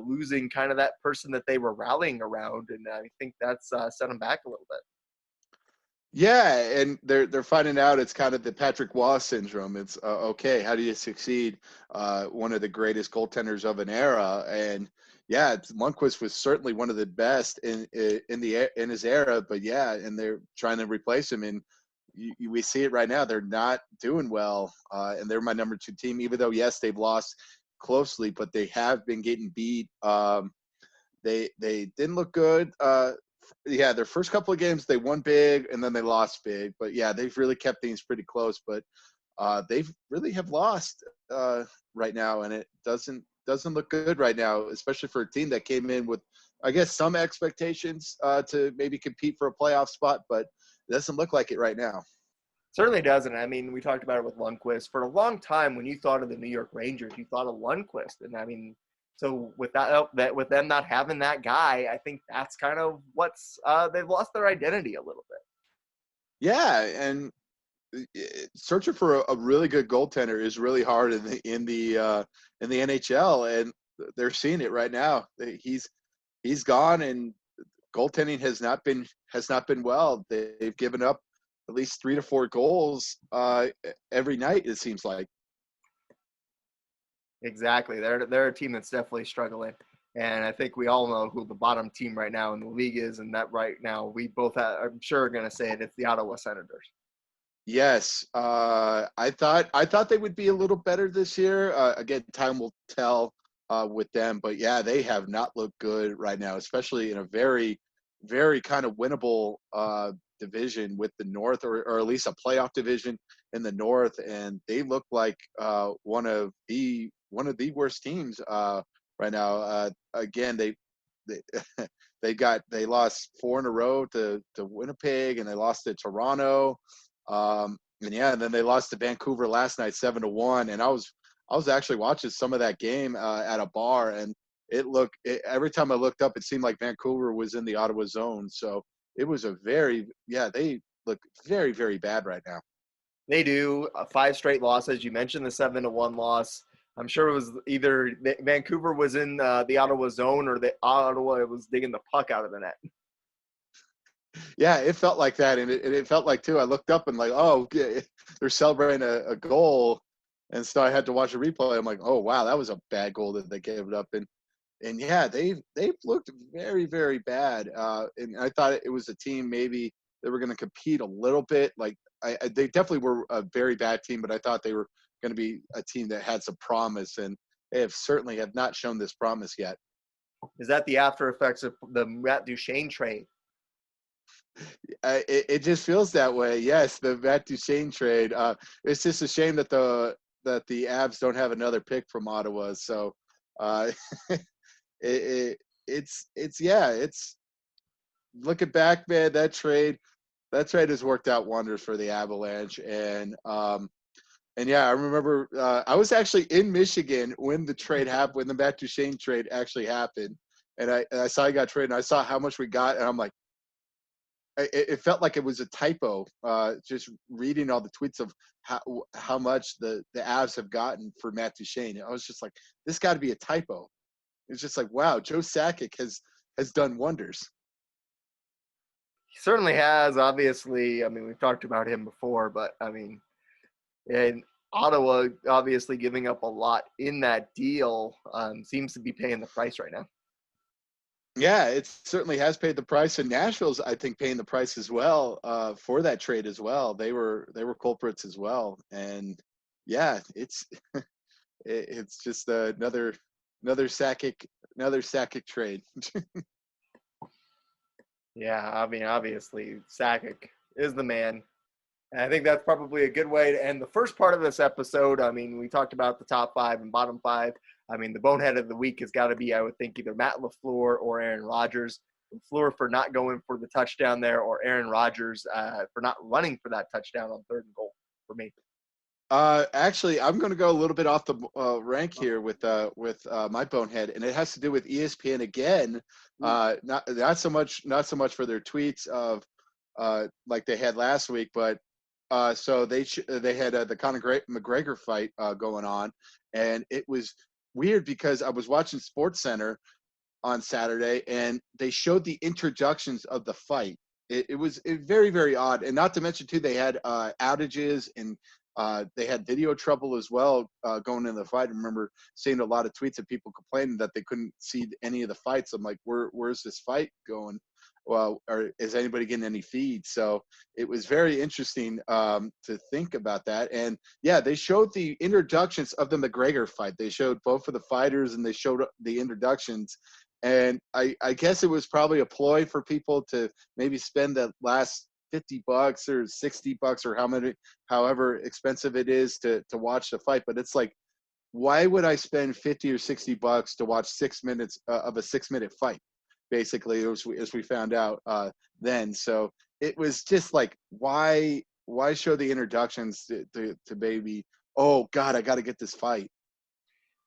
losing kind of that person that they were rallying around, and I think that's set them back a little bit. Yeah, and they're finding out it's kind of the Patrick Waugh syndrome. It's okay, how do you succeed? One of the greatest goaltenders of an era, and yeah, Lundqvist was certainly one of the best in his era. But yeah, and they're trying to replace him, and we see it right now. They're not doing well, and they're my number 2 team. Even though yes, they've lost closely, but they have been getting beat. They didn't look good. Yeah, their first couple of games they won big and then they lost big, but yeah, they've really kept things pretty close. But they've really have lost right now, and it doesn't look good right now, especially for a team that came in with, I guess, some expectations to maybe compete for a playoff spot, but it doesn't look like it right now. Certainly doesn't. I mean, we talked about it with Lundqvist. For a long time, when you thought of the New York Rangers, you thought of Lundqvist, and I mean, so with with them not having that guy, I think that's kind of what's they've lost their identity a little bit. Yeah, and searching for a really good goaltender is really hard in the NHL, and they're seeing it right now. He's gone, and goaltending has not been well. They've given up at least 3 to 4 goals every night, it seems like. Exactly. They're a team that's definitely struggling. And I think we all know who the bottom team right now in the league is, and that right now we both I'm sure are going to say it's the Ottawa Senators. Yes, I thought they would be a little better this year. Again, time will tell with them, but yeah, they have not looked good right now, especially in a very, very kind of winnable division with the North, or at least a playoff division in the North, and they look like one of the worst teams right now. Again, they they lost 4 in a row to Winnipeg, and they lost to Toronto. And then they lost to Vancouver last night 7-1. And I was actually watching some of that game at a bar, and every time I looked up, it seemed like Vancouver was in the Ottawa zone. So it was they look very, very bad right now. They do 5 straight losses. You mentioned the 7-1 loss. I'm sure it was either Vancouver was in the Ottawa zone, or the Ottawa was digging the puck out of the net. Yeah, it felt like that, and it felt like too. I looked up and like, oh, okay, they're celebrating a goal, and so I had to watch a replay. I'm like, oh wow, that was a bad goal that they gave it up, and yeah, they've looked very, very bad. And I thought it was a team maybe they were going to compete a little bit. Like they definitely were a very bad team, but I thought they were going to be a team that had some promise, and they certainly have not shown this promise yet. Is that the after effects of the Matt Duchene trade? It just feels that way. Yes, the Matt Duchene trade. It's just a shame that the Avs don't have another pick from Ottawa. So uh, it's looking back, man. That trade has worked out wonders for the Avalanche, and yeah, I remember I was actually in Michigan when the trade happened, when the Matt Duchene trade actually happened, and I saw he got traded, and I saw how much we got, and I'm like. It felt like it was a typo. Just reading all the tweets of how much the Avs have gotten for Matt Duchene, I was just like, this got to be a typo. It's just like, wow, Joe Sakic has done wonders. He certainly has. Obviously, I mean, we've talked about him before, but I mean, and Ottawa obviously giving up a lot in that deal seems to be paying the price right now. Yeah, it certainly has paid the price, and Nashville's, I think, paying the price as well for that trade as well. They were culprits as well, and yeah, it's just another Sakic trade. Yeah, I mean, obviously, Sakic is the man. And I think that's probably a good way to end the first part of this episode. I mean, we talked about the top 5 and bottom 5. I mean, the bonehead of the week has got to be, I would think, either Matt LaFleur or Aaron Rodgers. LaFleur for not going for the touchdown there, or Aaron Rodgers for not running for that touchdown on 3rd and goal for me. Actually, I'm going to go a little bit off the rank here with my bonehead, and it has to do with ESPN again. Not so much for their tweets of like they had last week, but so they had the Conor McGregor fight going on, and it was weird because I was watching SportsCenter on Saturday, and they showed the introductions of the fight. It was very, very odd, and not to mention too, they had outages, and they had video trouble as well going into the fight. I remember seeing a lot of tweets of people complaining that they couldn't see any of the fights. I'm like, where's this fight going? Well, or is anybody getting any feeds? So it was very interesting to think about that. And yeah, they showed the introductions of the McGregor fight. They showed both of the fighters, and they showed the introductions. And I guess it was probably a ploy for people to maybe spend the last $50 or $60 or however expensive it is to watch the fight. But it's like, why would I spend $50 or $60 to watch 6 minutes of a 6-minute fight? Basically, as we found out then. So it was just like, why show the introductions to maybe, oh God, I got to get this fight.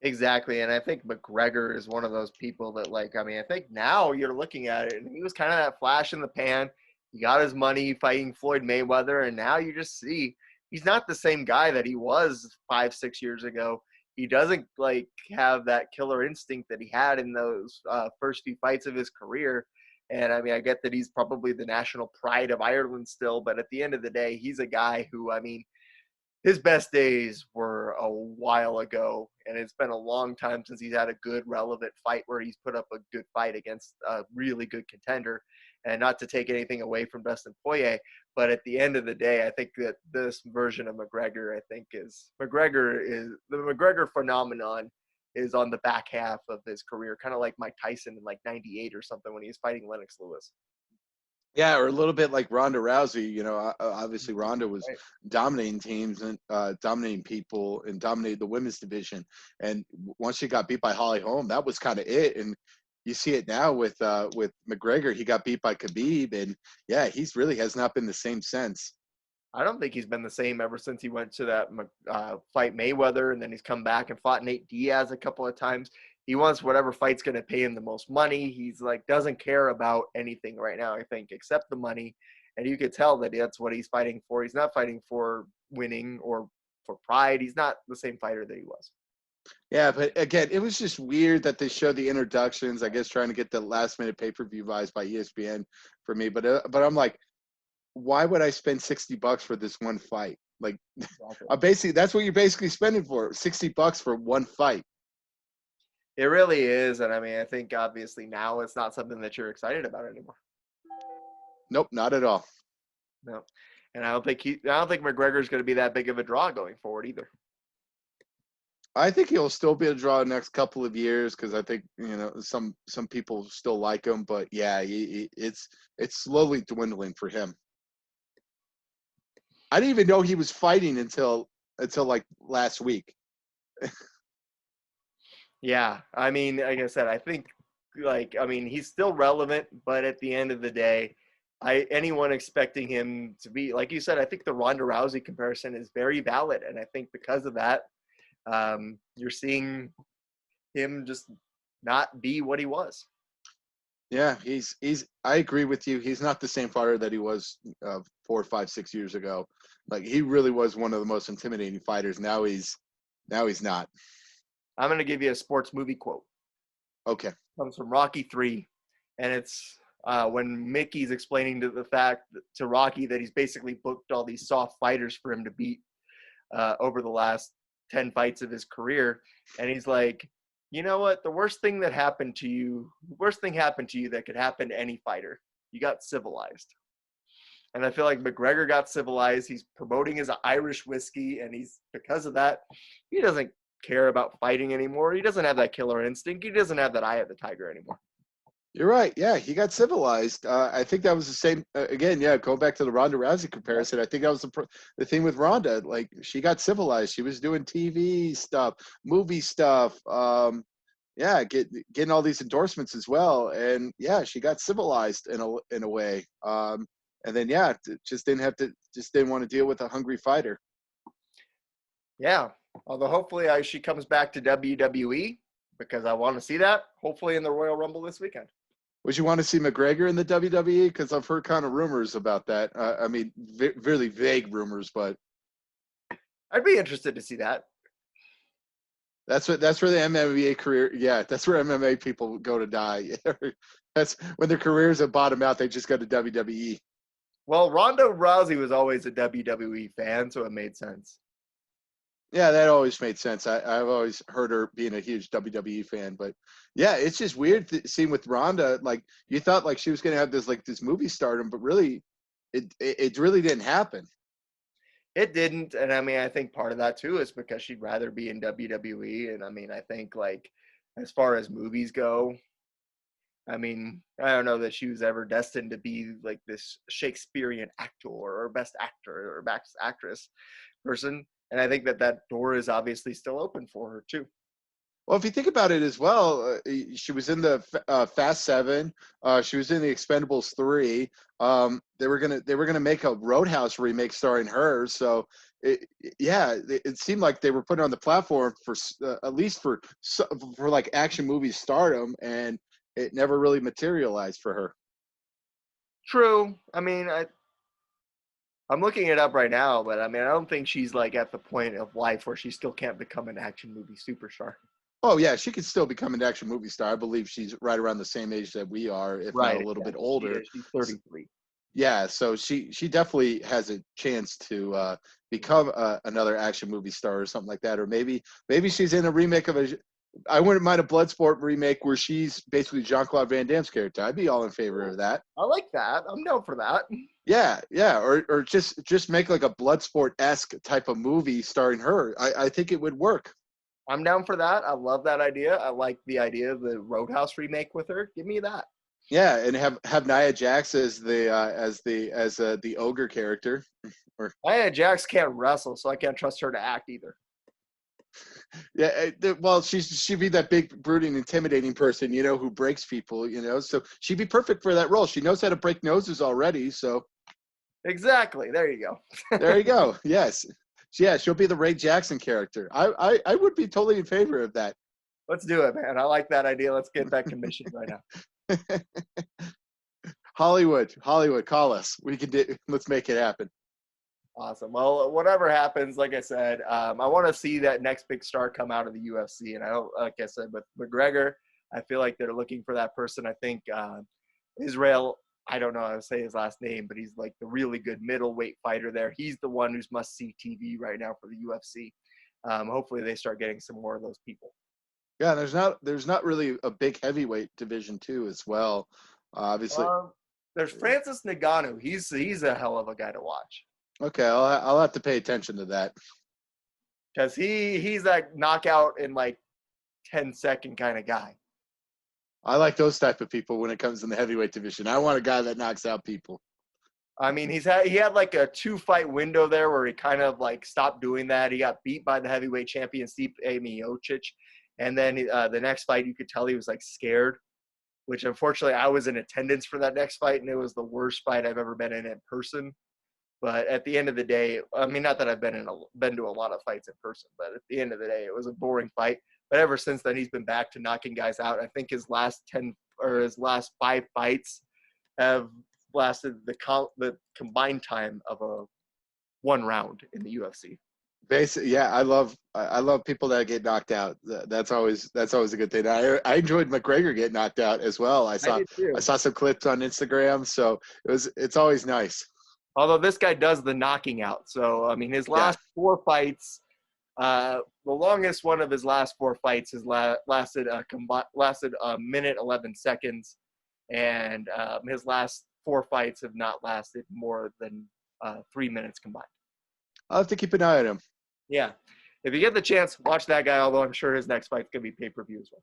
Exactly, and I think McGregor is one of those people that, like, I mean, I think now you're looking at it, and he was kind of that flash in the pan. He got his money fighting Floyd Mayweather, and now you just see he's not the same guy that he was 5-6 years ago. He doesn't like have that killer instinct that he had in those first few fights of his career. And I mean, I get that he's probably the national pride of Ireland still, but at the end of the day, he's a guy who, I mean, his best days were a while ago, and it's been a long time since he's had a good, relevant fight where he's put up a good fight against a really good contender. And not to take anything away from Dustin Poirier, but at the end of the day, I think that this version of McGregor, the McGregor phenomenon is on the back half of his career, kind of like Mike Tyson in like '98 or something when he was fighting Lennox Lewis. Yeah, or a little bit like Ronda Rousey. You know, obviously Ronda was Right. dominating teams and dominating people and dominated the women's division. And once she got beat by Holly Holm, that was kind of it. And you see it now with McGregor. He got beat by Khabib, and yeah, he's really has not been the same since. I don't think he's been the same ever since he went to that fight Mayweather, and then he's come back and fought Nate Diaz a couple of times. He wants whatever fight's going to pay him the most money. He's like doesn't care about anything right now, I think, except the money. And you could tell that that's what he's fighting for. He's not fighting for winning or for pride. He's not the same fighter that he was. Yeah, but again, it was just weird that they showed the introductions. I guess trying to get the last minute pay-per-view buys by ESPN for me. But I'm like, why would I spend $60 for this one fight? Like, Exactly. basically, that's what you're basically spending for $60 for one fight. It really is. And I mean, I think obviously now it's not something that you're excited about anymore. Nope, not at all. No. And I don't think McGregor's going to be that big of a draw going forward either. I think he'll still be a draw the next couple of years because I think some people still like him, but yeah, it's slowly dwindling for him. I didn't even know he was fighting until like last week. Yeah, I mean, like I said, I think he's still relevant, but at the end of the day, anyone expecting him to be, like you said, I think the Ronda Rousey comparison is very valid, and I think because of that, you're seeing him just not be what he was. Yeah, he's. I agree with you. He's not the same fighter that he was 4, 5, 6 years ago. Like he really was one of the most intimidating fighters. Now he's not. I'm going to give you a sports movie quote. Okay. It comes from Rocky 3, and it's when Mickey's explaining to Rocky that he's basically booked all these soft fighters for him to beat over the last 10 fights of his career, and he's like, you know what? The worst thing happened to you that could happen to any fighter. You got civilized. And I feel like McGregor got civilized. He's promoting his Irish whiskey, and because of that, he doesn't care about fighting anymore. He doesn't have that killer instinct. He doesn't have that eye of the tiger anymore. You're right. Yeah, he got civilized. I think that was the same. Again, yeah, go back to the Ronda Rousey comparison. I think that was the thing with Ronda. Like, she got civilized. She was doing TV stuff, movie stuff. Yeah, getting all these endorsements as well. And yeah, she got civilized in a way. And then yeah, just didn't want to deal with a hungry fighter. Yeah. Although hopefully she comes back to WWE because I want to see that. Hopefully in the Royal Rumble this weekend. Would you want to see McGregor in the WWE? Because I've heard kind of rumors about that. I mean, really vague rumors, but I'd be interested to see that. That's where the MMA career. Yeah, that's where MMA people go to die. That's when their careers have bottomed out. They just go to WWE. Well, Ronda Rousey was always a WWE fan, so it made sense. Yeah, that always made sense. I've always heard her being a huge WWE fan, but yeah, it's just weird seeing with Ronda. Like you thought, like she was going to have this movie stardom, but really, it really didn't happen. It didn't, and I mean, I think part of that too is because she'd rather be in WWE, and I mean, I think like as far as movies go, I mean, I don't know that she was ever destined to be like this Shakespearean actor or best actor or best actress person. And I think that door is obviously still open for her too. Well, if you think about it as well, she was in the Fast 7. She was in the Expendables 3. They were gonna make a Roadhouse remake starring her. So, it seemed like they were putting her on the platform for at least for like action movie stardom, and it never really materialized for her. True. I mean, I'm looking it up right now, but I mean, I don't think she's like at the point of life where she still can't become an action movie superstar. Oh yeah, she could still become an action movie star. I believe she's right around the same age that we are, if not a little bit older. She's 33. Yeah, so she definitely has a chance to become another action movie star or something like that, or maybe she's in a remake of a. I wouldn't mind a Bloodsport remake where she's basically Jean-Claude Van Damme's character. I'd be all in favor of that. I like that. I'm down for that. Yeah, or just make like a Bloodsport-esque type of movie starring her. I think it would work. I'm down for that. I love that idea. I like the idea of the Roadhouse remake with her. Give me that. Yeah, and have Nia Jax as the ogre character. Nia Jax can't wrestle, so I can't trust her to act either. Yeah, well, she'd be that big, brooding, intimidating person, who breaks people, So she'd be perfect for that role. She knows how to break noses already, so. Exactly. There you go. There you go. Yes. Yeah, she'll be the Ray Jackson character. I would be totally in favor of that. Let's do it, man. I like that idea. Let's get that commissioned right now. Hollywood, call us. Let's make it happen. Awesome. Well, whatever happens, like I said, I want to see that next big star come out of the UFC. And like I said, with McGregor, I feel like they're looking for that person. I think Israel, I don't know how to say his last name, but he's like the really good middleweight fighter there. He's the one who's must-see TV right now for the UFC. Hopefully they start getting some more of those people. Yeah, there's not really a big heavyweight division too as well. Obviously, there's Francis Ngannou. He's a hell of a guy to watch. Okay, I'll have to pay attention to that. Because he's that knockout in like 10-second kind of guy. I like those type of people when it comes in the heavyweight division. I want a guy that knocks out people. I mean, he had like a 2-fight window there where he kind of like stopped doing that. He got beat by the heavyweight champion Stipe Miocic, and then the next fight you could tell he was like scared. Which unfortunately I was in attendance for that next fight, and it was the worst fight I've ever been in person. But at the end of the day, I mean, not that I've been to a lot of fights in person, but at the end of the day, it was a boring fight. But ever since then, he's been back to knocking guys out. I think his last 5 fights have lasted the combined time of one round in the UFC. Basically, yeah, I love people that get knocked out. That's always a good thing. I enjoyed McGregor getting knocked out as well. I saw some clips on Instagram, so it's always nice. Although this guy does the knocking out. So, I mean, his last 4 fights, the longest one of his last 4 fights has lasted a minute, 11 seconds. And his last 4 fights have not lasted more than 3 minutes combined. I'll have to keep an eye on him. Yeah. If you get the chance, watch that guy, although I'm sure his next fight's going to be pay-per-view as well.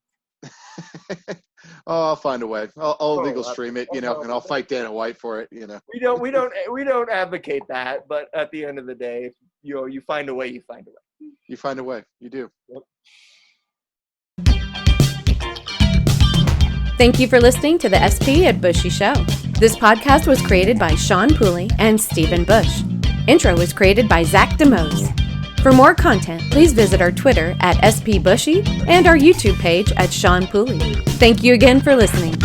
Oh, I'll find a way. I'll legal stream it, and I'll fight Dana White for it, We don't advocate that, but at the end of the day, you find a way, you find a way. You find a way. You do. Yep. Thank you for listening to the SP at Bushy Show. This podcast was created by Sean Pooley and Stephen Bush. Intro was created by Zach DeMose. For more content, please visit our Twitter at SP Bushy and our YouTube page at Sean Pooley. Thank you again for listening.